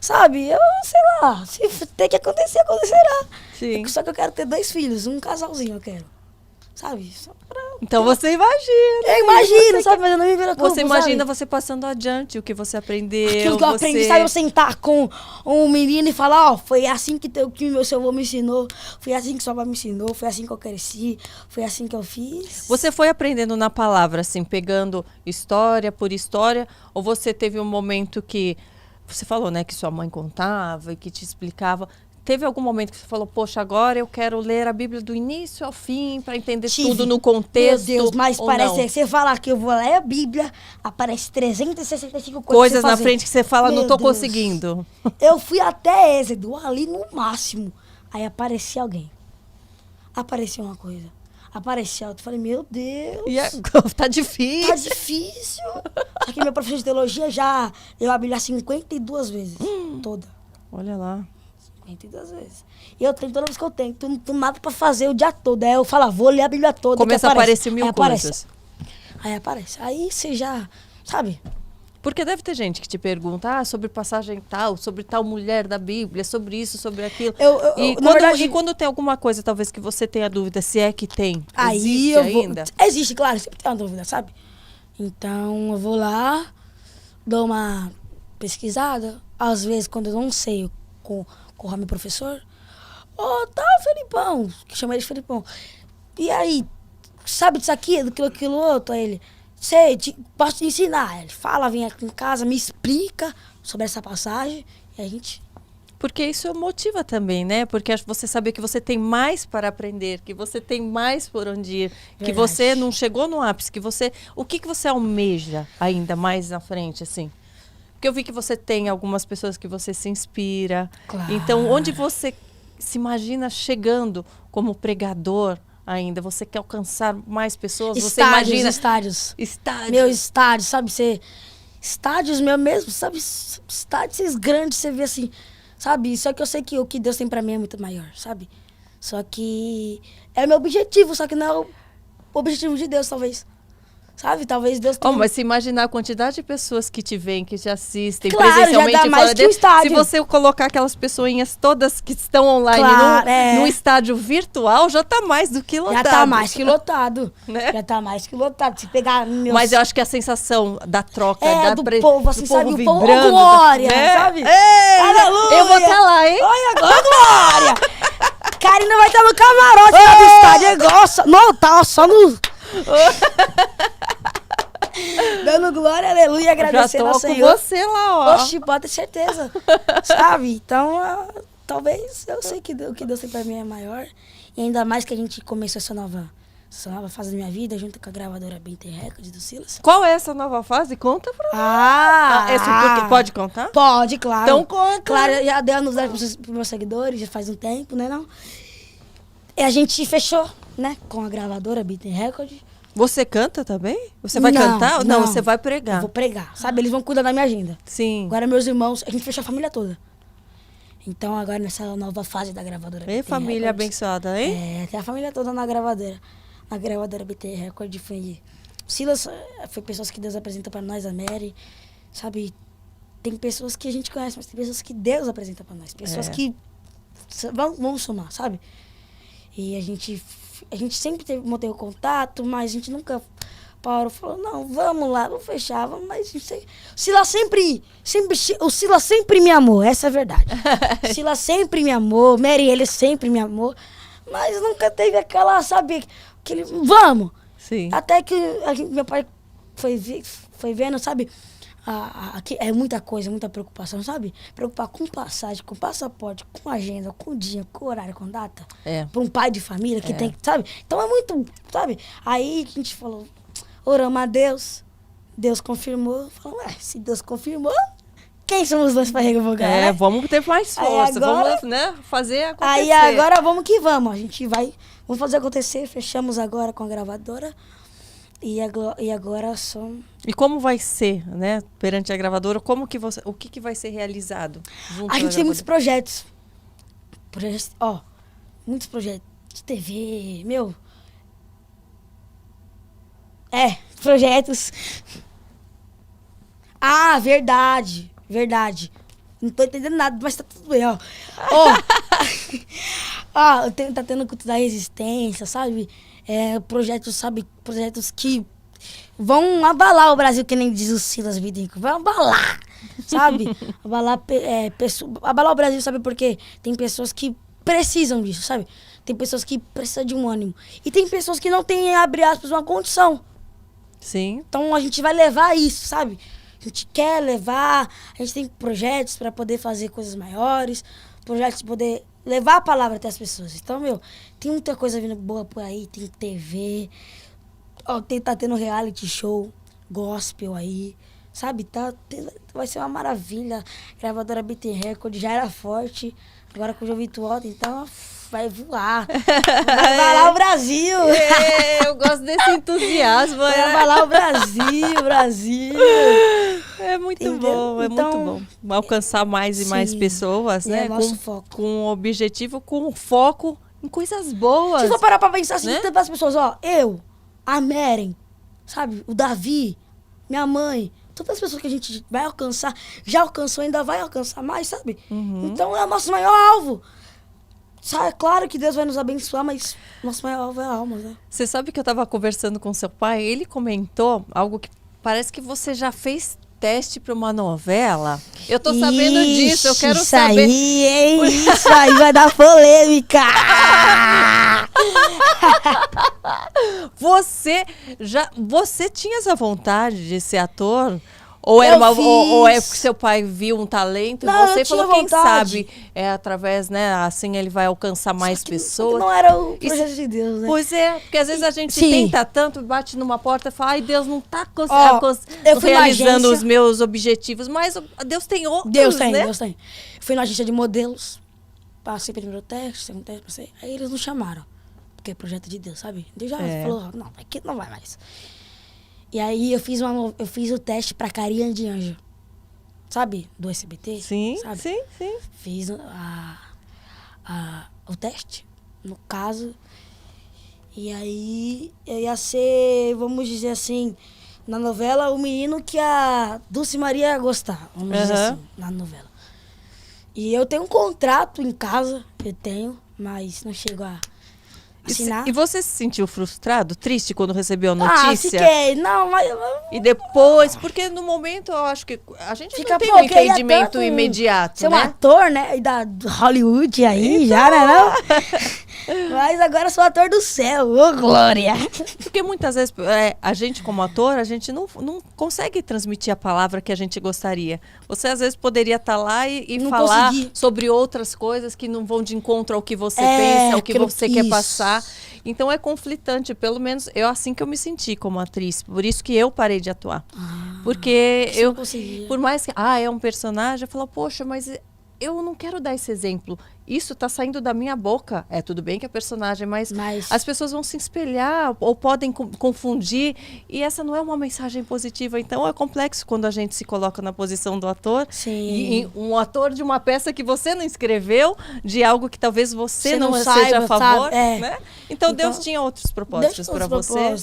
Sabe, eu sei lá, se tem que acontecer, acontecerá. Sim. Só que eu quero ter 2 filhos, um casalzinho eu quero. Sabe? Então você imagina. Eu imagino, sabe? Mas eu não me preocupo. Você imagina você passando adiante o que você aprendeu. Aquilo que eu aprendi, sabe? Eu sentar com um menino e falar, ó, foi assim que meu seu avô me ensinou, foi assim que sua avó me ensinou, foi assim que eu cresci, foi assim que eu fiz. Você foi aprendendo na palavra, assim, pegando história por história, ou você teve um momento que, você falou, né, que sua mãe contava e que te explicava, teve algum momento que você falou, poxa, agora eu quero ler a Bíblia do início ao fim, para entender Tive. tudo no contexto? Meu Deus, mas ou parece não? que você falar que eu vou ler a Bíblia, aparece 365 Coisas pra na você fazer. frente que você fala, Meu não tô Deus. conseguindo. Eu fui até Êxodo, ali no máximo. Aí aparecia alguém. Apareceu uma coisa. Apareceu outra. Falei, meu Deus. E agora tá difícil. Tá difícil. Só que meu professor de teologia já leu a Bíblia 52 vezes. Toda. Olha lá. 52 vezes. E eu tenho, toda vez que eu tenho, tu nada pra fazer o dia todo. Aí eu falo, vou ler a Bíblia toda. Começa a aparecer mil coisas. Aí aparece. Aí você já, sabe? Porque deve ter gente que te pergunta sobre passagem tal, sobre tal mulher da Bíblia, sobre isso, sobre aquilo. Na verdade, E quando tem alguma coisa, talvez, que você tenha dúvida, se é que tem, aí existe eu vou, ainda? Existe, claro, sempre tem uma dúvida, sabe? Então eu vou lá, dou uma pesquisada. Às vezes, quando eu não sei com o meu professor, tá, Felipão, que chama ele de Felipão. E aí, sabe disso aqui, daquilo outro? Aí ele, sei, posso te ensinar. Ele fala, vem aqui em casa, me explica sobre essa passagem e a gente... Porque isso motiva também, né? Porque você saber que você tem mais para aprender, que você tem mais por onde ir, que Verdade. você não chegou no ápice, que você... O que você almeja ainda mais na frente, assim? Porque eu vi que você tem algumas pessoas que você se inspira. Claro. Então, onde você se imagina chegando como pregador ainda? Você quer alcançar mais pessoas? Você imagina... Estádios. Estádios. Meu estádio, sabe? Estádios meu mesmo, sabe? Estádios grandes, você vê assim, sabe? Só que eu sei que o que Deus tem pra mim é muito maior, sabe? Só que é meu objetivo, só que não é o objetivo de Deus, talvez. Sabe? Talvez Deus tenha... Mas se imaginar a quantidade de pessoas que te veem, que te assistem Claro, presencialmente já dá e mais fora que o dele, estádio. se você colocar aquelas pessoinhas todas que estão online Claro, num estádio virtual, já tá mais do que lotado. Já tá mais que lotado. Né? Já tá mais que lotado. Se pegar meus... Mas eu acho que a sensação da troca, do povo, assim, do sabe? povo O povo, vibrando, glória, né? sabe? Ei, Aleluia! eu vou estar lá, hein? Olha agora, glória! Karina vai estar no camarote lá do estádio, é igual, não, tá só no... Dando glória, aleluia, agradecendo ao Senhor. Já tô com você lá, ó. Oxi, pode ter certeza. Sabe? Então, talvez eu sei que o que Deus tem pra mim é maior. E ainda mais que a gente começou essa nova fase da minha vida, junto com a gravadora Binter Records do Silas. Qual é essa nova fase? Conta pra nós. Pode contar? Pode, claro. Então conta. Claro, eu já dei a novidade pros meus seguidores, já faz um tempo, né, não? E a gente fechou, né, com a gravadora Binter Records. Você canta também? Você vai cantar? Não, você vai pregar. Eu vou pregar, sabe? Eles vão cuidar da minha agenda. Sim. Agora meus irmãos, a gente fechou a família toda. Então agora nessa nova fase da gravadora Ei, BT família Records, abençoada, hein? tem a família toda na gravadora. Na gravadora BT Record foi... Silas foi pessoas que Deus apresentou pra nós, a Mary, sabe? Tem pessoas que a gente conhece, mas tem pessoas que Deus apresenta pra nós. Pessoas que vão somar, sabe? E a gente sempre manteve o contato, mas a gente nunca parou, falou, não, vamos lá, vamos fechar, vamos, mas o Silas o Silas sempre me amou, essa é a verdade. O Silas sempre me amou, Mary, ele sempre me amou, mas nunca teve aquela, sabe, vamos. Sim. Até que meu pai foi vendo, sabe, aqui é muita coisa, muita preocupação, sabe? Preocupar com passagem, com passaporte, com agenda, com dia, com horário, com data. Para um pai de família que tem, sabe? Então é muito, sabe? Aí a gente falou, oramos a Deus, Deus confirmou. Falamos, se Deus confirmou, quem somos nós para revogar? Né? Vamos ter mais força, agora, vamos, né, fazer acontecer. Aí agora vamos que vamos, a gente vamos fazer acontecer, fechamos agora com a gravadora. E agora são... E como vai ser, né, perante a gravadora, o que vai ser realizado? A gente tem muitos projetos. Muitos projetos de TV, meu. Projetos. Verdade. Não tô entendendo nada, mas tá tudo bem, ó. Tá tendo culto da resistência, sabe? Projetos que vão abalar o Brasil, que nem diz o Silas Vidinco. Vai abalar, sabe? Abalar o Brasil, sabe por quê? Tem pessoas que precisam disso, sabe? Tem pessoas que precisam de um ânimo. E tem pessoas que não têm, abre aspas, uma condição. Sim. Então a gente vai levar isso, sabe? A gente quer levar, a gente tem projetos para poder fazer coisas maiores, projetos de poder levar a palavra até as pessoas. Então, meu, tem muita coisa vindo boa por aí, tem TV, ó, tá tendo reality show, gospel aí, sabe? Vai ser uma maravilha. A gravadora BT Record já era forte, agora com o João Vitor, então vai voar. Vai abalar o Brasil. Eu gosto desse entusiasmo. Vai abalar o Brasil. É muito Entendeu? bom, é Então, muito bom. Alcançar mais e mais sim, pessoas, né? é nosso foco. Com um objetivo, com foco em coisas boas. Se for parar pra pensar assim, né? tantas pessoas, ó, eu, a Meren, sabe, o Davi, minha mãe, todas as pessoas que a gente vai alcançar, já alcançou, ainda vai alcançar mais, sabe? Então é o nosso maior alvo. Sabe, claro que Deus vai nos abençoar, mas nosso maior alvo é a alma, né? Você sabe que eu estava conversando com seu pai, ele comentou algo que parece que você já fez teste para uma novela. Eu tô sabendo disso, eu quero saber. Aí, hein? Isso aí vai dar polêmica! Você tinha essa vontade de ser ator? Ou Eu ou é fiz. porque seu pai viu um talento? Não, Você eu tinha falou, quem vontade. sabe, através, né? Assim ele vai alcançar mais Só que pessoas. não era o Isso- projeto de Deus, né? Pois é, porque às vezes a gente Sim. tenta tanto, bate numa porta e fala, ai, Deus não tá Ó, eu fui na realizando agência. os meus objetivos, mas Deus tem outros, Deus tem, né? Deus tem. Fui na agência de modelos, passei primeiro teste, segundo teste, passei. Aí eles não chamaram, porque é projeto de Deus, sabe? Deus já É. falou, não, aqui não vai mais. E aí eu fiz o teste pra Carinha de Anjo, sabe? Do SBT, Sim, sabe? sim. Fiz o teste, no caso. E aí eu ia ser, vamos dizer assim, na novela, o menino que a Dulce Maria ia gostar, vamos dizer Aham. assim, na novela. E eu tenho um contrato em casa, eu tenho, mas não chego a assinar. E você se sentiu frustrado, triste quando recebeu a Ah, notícia? fiquei, não, mas... E depois, porque no momento eu acho que a gente Fica, não tem pô, um eu queria entendimento tanto imediato, ser um né? ator, né? E da Hollywood aí, já, né? Não? Mas agora eu sou ator do céu, ô glória! Porque muitas vezes a gente como ator, a gente não consegue transmitir a palavra que a gente gostaria. Você às vezes poderia estar lá e Não falar consegui. sobre outras coisas que não vão de encontro ao que você É, pensa, ao que aquilo- você quer isso. passar. Então é conflitante, pelo menos eu assim que eu me senti como atriz. Por isso que eu parei de atuar. Porque Você não eu, conseguia. por mais que, é um personagem, eu falo, poxa, mas eu não quero dar esse exemplo. Isso tá saindo da minha boca. É, tudo bem que é personagem, mas as pessoas vão se espelhar ou podem confundir. E essa não é uma mensagem positiva. Então é complexo quando a gente se coloca na posição do ator. Sim. E um ator de uma peça que você não escreveu, de algo que talvez você Você não não seja saiba, a favor. sabe? É. Né? Então Deus Então, tinha outros propósitos para você.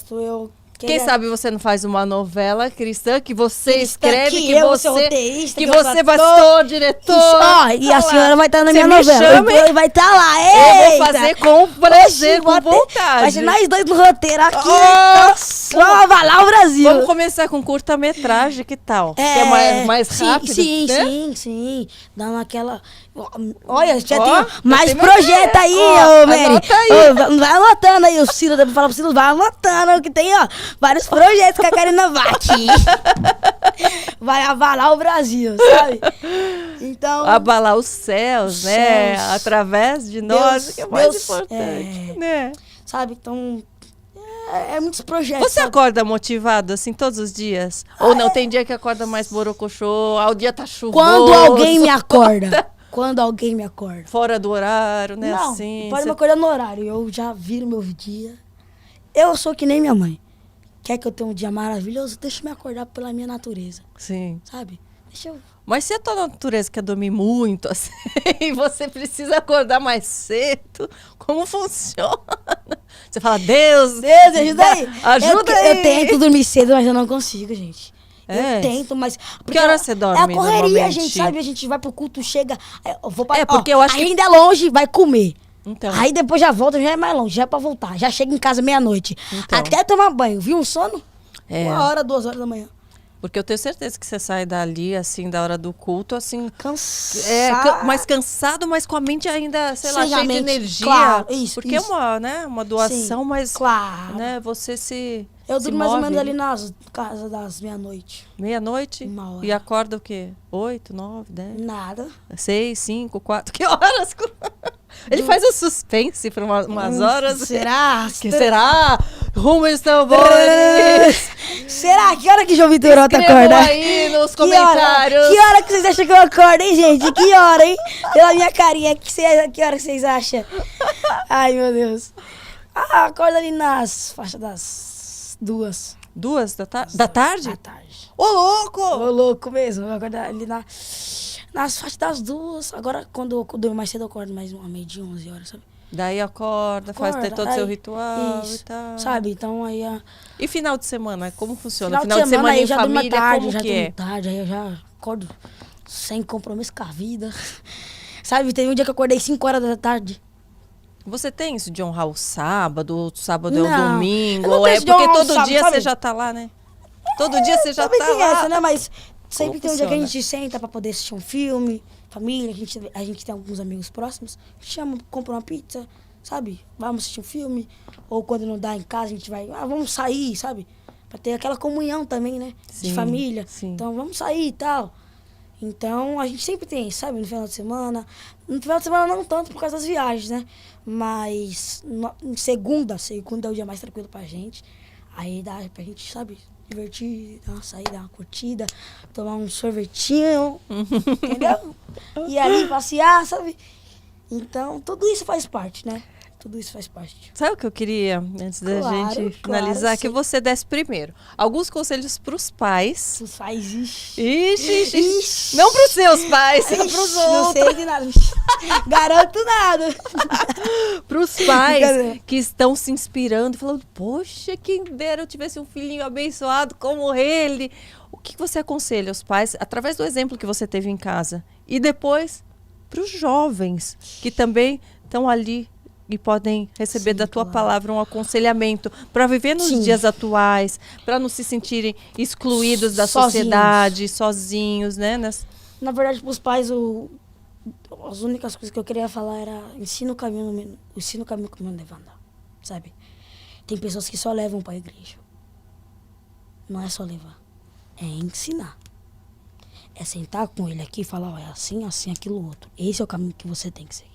Quem sabe você não faz uma novela cristã que você Cristã, escreve, que que eu vou ser você, roteirista, que que eu sou você vai ator. ser o diretor. Isso, ó, e Tá a lá. senhora vai estar na minha Você me novela. chama, Ele vai estar lá, eu ei! vou fazer com prazer, com vontade. Vai ser nós dois no roteiro aqui. Oh! Vamos avalar o Brasil. Vamos começar com curta-metragem, que tal? Que é mais rápido, Sim, né? sim. Dando aquela... Olha, já Ó, tem já mais tem projeto aí, Ó, ô, Mary. anota aí. Ô, vai anotando aí, o Ciro, eu vou falar pro Ciro, vai anotando, que tem, ó, vários projetos que a Karina vai aqui. Vai avalar o Brasil, sabe? Então... Abalar os céus, né? Céus. Através de nós, Deus- que é o mais Deus, importante, né? Sabe, então... É muitos projetos. Você sabe? acorda motivado, assim, todos os dias? Ou não? Tem dia que acorda mais borocochô, o dia tá chuvoso. Quando alguém me acorda. Quando alguém me acorda. Fora do horário, né? Não, assim, pode cê- me acordar no horário. Eu já viro meu dia. Eu sou que nem minha mãe. Quer que eu tenha um dia maravilhoso? Deixa eu me acordar pela minha natureza, Sim. sabe? Deixa eu... Mas se a tua natureza quer dormir muito, assim, e você precisa acordar mais cedo, como funciona? Você fala, Deus, Deus, ajuda aí. Ajuda aí. Eu tento dormir cedo, mas eu não consigo, gente. É? Eu tento, mas... porque hora você dorme, É a correria, normalmente? gente, sabe? A gente vai pro culto, chega... Eu vou pra... É, porque eu acho que- ainda é longe, vai comer. Então. Aí depois já volta, já é mais longe, já é pra voltar. Já chega em casa meia-noite. Então. Até tomar banho. Viu um sono? É. 1 hora, 2 horas da manhã. Porque eu tenho certeza que você sai dali, assim, da hora do culto, assim, Cansado. mais cansado, mas com a mente ainda, sei lá, Sim, a cheia de mente, energia. claro, isso, Porque isso. é uma, né, uma doação, Sim, mas, claro. né, você se Eu se durmo mais ou move menos ali nas casas das meia-noite. meia-noite 1 hora. e acorda o quê? 8, 9, 10, Nada. 6, 5, 4, que horas? Ele faz o suspense por umas horas. Será? Que será? Rumo aos tambores. Será? Que hora que João Vitor Otto Escrevam acorda? aí nos comentários. Que hora que vocês acham que eu acordo, hein, gente? Que hora, hein? Pela minha carinha, que hora que vocês acham? Ai, meu Deus. Acorda ali nas faixas das 2. 2 da tarde? Da tarde? Da tarde. Ô, louco! Ô, louco mesmo. Eu acordo ali nas faixas das 2. Agora, quando eu durmo mais cedo, eu acordo mais uma meia de 11 horas, sabe? Daí acorda, faz todo o seu ritual isso, e tal. sabe? Então aí... E final de semana, como funciona? Final de semana em aí já família, durmo tarde, como já que durmo é? tarde, aí eu já acordo sem compromisso com a vida. Sabe, teve um dia que eu acordei 5 horas da tarde. Você tem isso de honrar o sábado é o Não, domingo? eu não Ou tenho é isso de porque honrar o todo sábado, dia sabe? você já tá lá, né? Todo dia você já Sabe tá tem lá. essa, né? Mas sempre Como tem um dia que a funciona? gente senta pra poder assistir um filme, família, a gente tem alguns amigos próximos, chama, compra uma pizza, sabe? Vamos assistir um filme, ou quando não dá em casa, a gente vai, vamos sair, sabe? Pra ter aquela comunhão também, né? Sim, de família. sim. Então, vamos sair e tal. Então, a gente sempre tem, sabe? No final de semana. No final de semana não tanto por causa das viagens, né? Mas em segunda é o dia mais tranquilo pra gente. Aí dá pra gente, sabe? Divertir, dar uma saída, dar uma curtida, tomar um sorvetinho, entendeu? E ali passear, sabe? Então, tudo isso faz parte, né? Tudo isso faz parte. Sabe o que eu queria, antes da Claro, gente claro, finalizar? Que sim. você desse primeiro alguns conselhos pros pais. Tu faz isso. Ixi. Não pros seus pais, pros Não outros. sei de nada. Garanto nada. Pros pais Brincadeira. que estão se inspirando, falando, poxa, quem dera eu tivesse um filhinho abençoado como ele. O que você aconselha aos pais, através do exemplo que você teve em casa? E depois, pros jovens, que também estão ali e podem receber Sim, da tua claro. palavra um aconselhamento para viver nos Sim. dias atuais, para não se sentirem excluídos da Sozinhos. sociedade, sozinhos, né? Na verdade, pros pais, as únicas coisas que eu queria falar era ensina o caminho que o meu deve andar, sabe? Tem pessoas que só levam pra igreja. Não é só levar. É ensinar. É sentar com ele aqui e falar, ó, é assim, assim, aquilo outro. Esse é o caminho que você tem que seguir.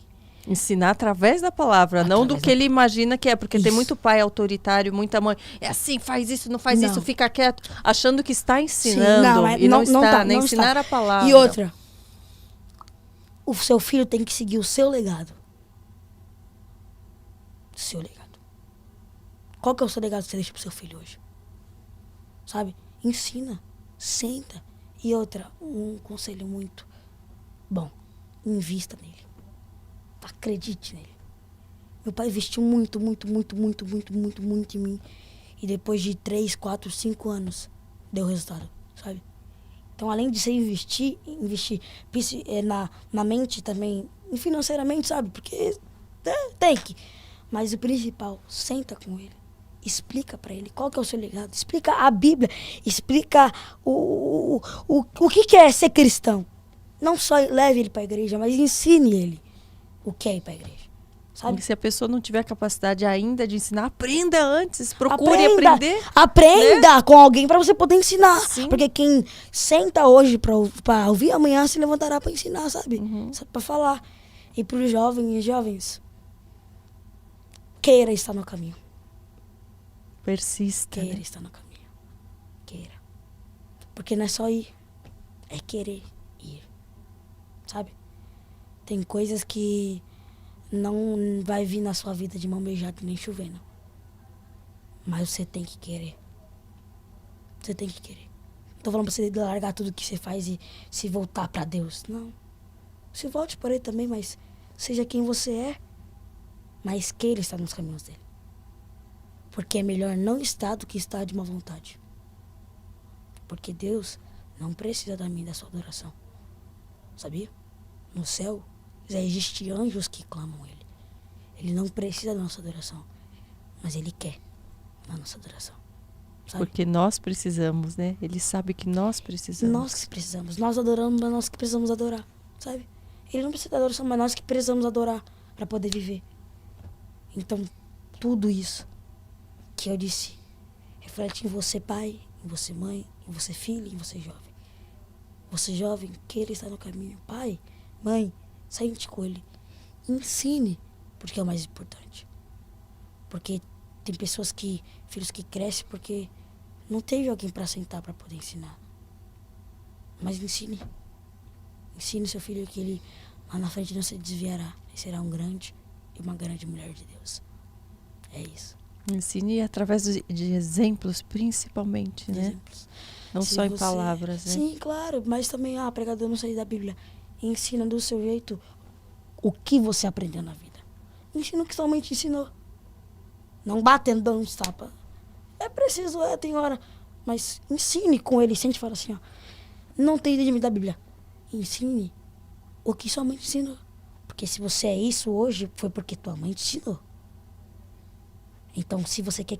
Ensinar através da palavra, não do Através que da ele imagina que é, porque tem Isso. muito pai autoritário, muita mãe, é assim, faz isso, não faz Não. isso, fica quieto, achando que está ensinando Sim, e não não está, tá, nem não ensinar está. a palavra. E outra, o seu filho tem que seguir o seu legado. O seu legado. Qual que é o seu legado que você deixa pro seu filho hoje? Sabe? Ensina, senta. E outra, um conselho muito bom, invista nele. Acredite nele. Meu pai investiu muito em mim. E depois de 3, 4, 5 anos, deu resultado, sabe? Então, além de você investir na mente também, e financeiramente, sabe? Porque tem que. Mas o principal, senta com ele. Explica pra ele qual que é o seu legado. Explica a Bíblia. Explica o que é ser cristão. Não só leve ele pra igreja, mas ensine ele o que é ir pra igreja. Sabe? E se a pessoa não tiver capacidade ainda de ensinar, aprenda antes, procure aprender. Aprenda com alguém pra você poder ensinar. Sim. Porque quem senta hoje pra ouvir, amanhã se levantará pra ensinar, sabe? Sabe, pra falar. E pros jovens, queira estar no caminho. Persista. Queira Né? estar no caminho. Queira. Porque não é só ir. É querer ir. Sabe? Tem coisas que não vai vir na sua vida de mão beijada nem chovendo. Mas você tem que querer. Você tem que querer. Não tô falando pra você largar tudo que você faz e se voltar pra Deus. Não. Se volte por ele também, mas seja quem você é. Mas queira estar nos caminhos dele. Porque é melhor não estar do que estar de má vontade. Porque Deus não precisa da minha e da sua adoração. Sabia? No céu já existem anjos que clamam ele. Ele não precisa da nossa adoração. Mas ele quer a nossa adoração. Sabe? Porque nós precisamos, né? Ele sabe que nós precisamos. Nós que precisamos. Nós adoramos, mas nós que precisamos adorar. Sabe? Ele não precisa da adoração, mas nós que precisamos adorar para poder viver. Então, tudo isso que eu disse reflete em você, pai, em você, mãe, em você, filho, em você, jovem. Você, jovem, queira estar no caminho. Pai, mãe, sente com ele. ensine, porque é o mais importante. Porque tem filhos que crescem porque não teve alguém para sentar para poder ensinar. Mas ensine. Ensine seu filho que ele lá na frente não se desviará. E será um grande e uma grande mulher de Deus. É isso. Ensine através de exemplos, principalmente, né? Exemplos. Não Se só em você- palavras, né? Sim, claro. Mas também, pregador, não sei da Bíblia. Ensina do seu jeito o que você aprendeu na vida. Ensina o que somente ensinou. Não batendo, dando uns tapas. É preciso, tem hora. Mas ensine com ele. Sempre fala assim, ó. Não tem limite da Bíblia. Ensine o que sua mãe te ensinou. Porque se você é isso hoje, foi porque tua mãe te ensinou. Então, se você quer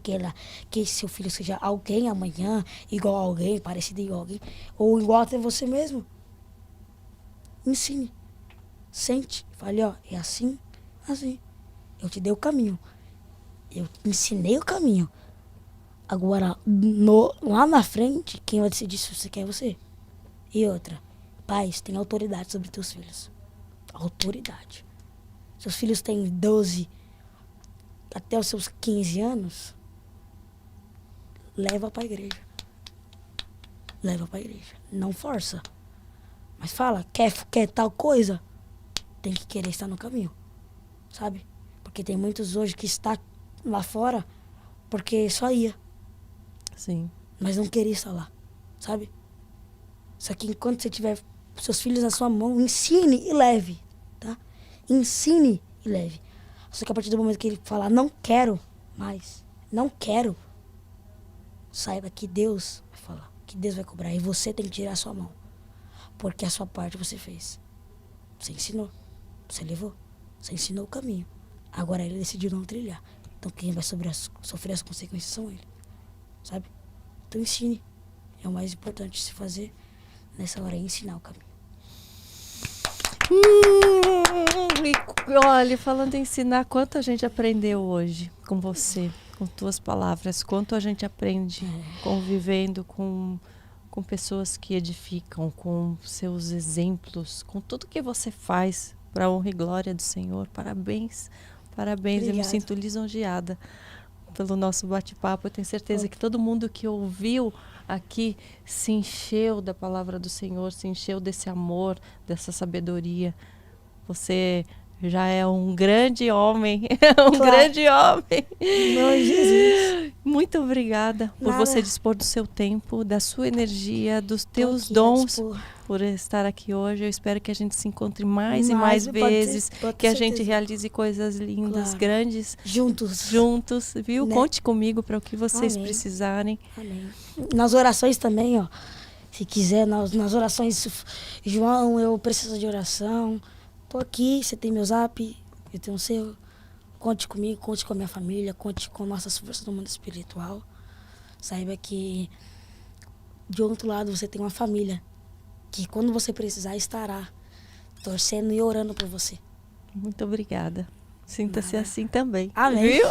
que seu filho seja alguém amanhã, igual a alguém, parecido igual a alguém, ou igual até você mesmo, ensine. Sente. Fale, ó, é assim, assim. Eu te dei o caminho. Eu te ensinei o caminho. Agora, lá na frente, quem vai decidir se você quer é você. E outra, pais têm autoridade sobre teus filhos. Autoridade. Seus filhos têm 12 até os seus 15 anos, leva pra igreja. Leva pra igreja. Não força. Mas fala, quer tal coisa? Tem que querer estar no caminho. Sabe? Porque tem muitos hoje que está lá fora porque só ia. Sim. Mas não queria estar lá. Sabe? Só que enquanto você tiver seus filhos na sua mão, ensine e leve. Tá? Ensine e leve. Só que a partir do momento que ele falar, não quero mais, não quero, saiba que Deus vai falar, que Deus vai cobrar. E você tem que tirar a sua mão. Porque a sua parte você fez. Você ensinou, você levou, você ensinou o caminho. Agora ele decidiu não trilhar. Então quem vai sofrer as consequências são ele. Sabe? Então ensine. É o mais importante se fazer nessa hora, é ensinar o caminho. E olha, falando em ensinar, quanto a gente aprendeu hoje com você, com tuas palavras, quanto a gente aprende convivendo com pessoas que edificam, com seus exemplos, com tudo que você faz para a honra e glória do Senhor. Parabéns, parabéns. Obrigada. Eu me sinto lisonjeada pelo nosso bate-papo. Eu tenho certeza que todo mundo que ouviu aqui se encheu da palavra do Senhor, se encheu desse amor, dessa sabedoria. Você já é um grande homem, grande homem. Meu Jesus. Muito obrigada por Nada. você dispor do seu tempo, da sua energia, dos teus Aqui, dons, tipo, por estar aqui hoje. Eu espero que a gente se encontre mais e Mas mais pode ter- vezes, pode ter que a gente certeza. realize coisas lindas, Claro. grandes, juntos. juntos, viu? Né? Conte comigo para o que vocês Amém. precisarem. Amém. Nas orações também, ó. Se quiser, nas orações, João, eu preciso de oração. Tô aqui, você tem meu zap, eu tenho o seu. Conte comigo, conte com a minha família, conte com nossas forças do mundo espiritual. Saiba que de outro lado você tem uma família que quando você precisar estará torcendo e orando por você. Muito obrigada. Sinta-se Nada. assim também. Amém. Viu?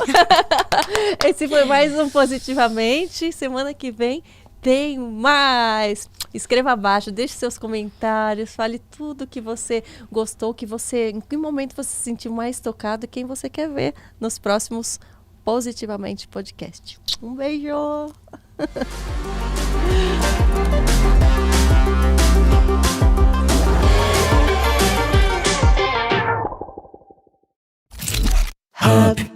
Esse foi mais um Positivamente. Semana que vem tem mais. Escreva abaixo, deixe seus comentários, fale tudo que você gostou, em que momento você se sentiu mais tocado e quem você quer ver nos próximos Positivamente Podcast. Um beijo! Hub.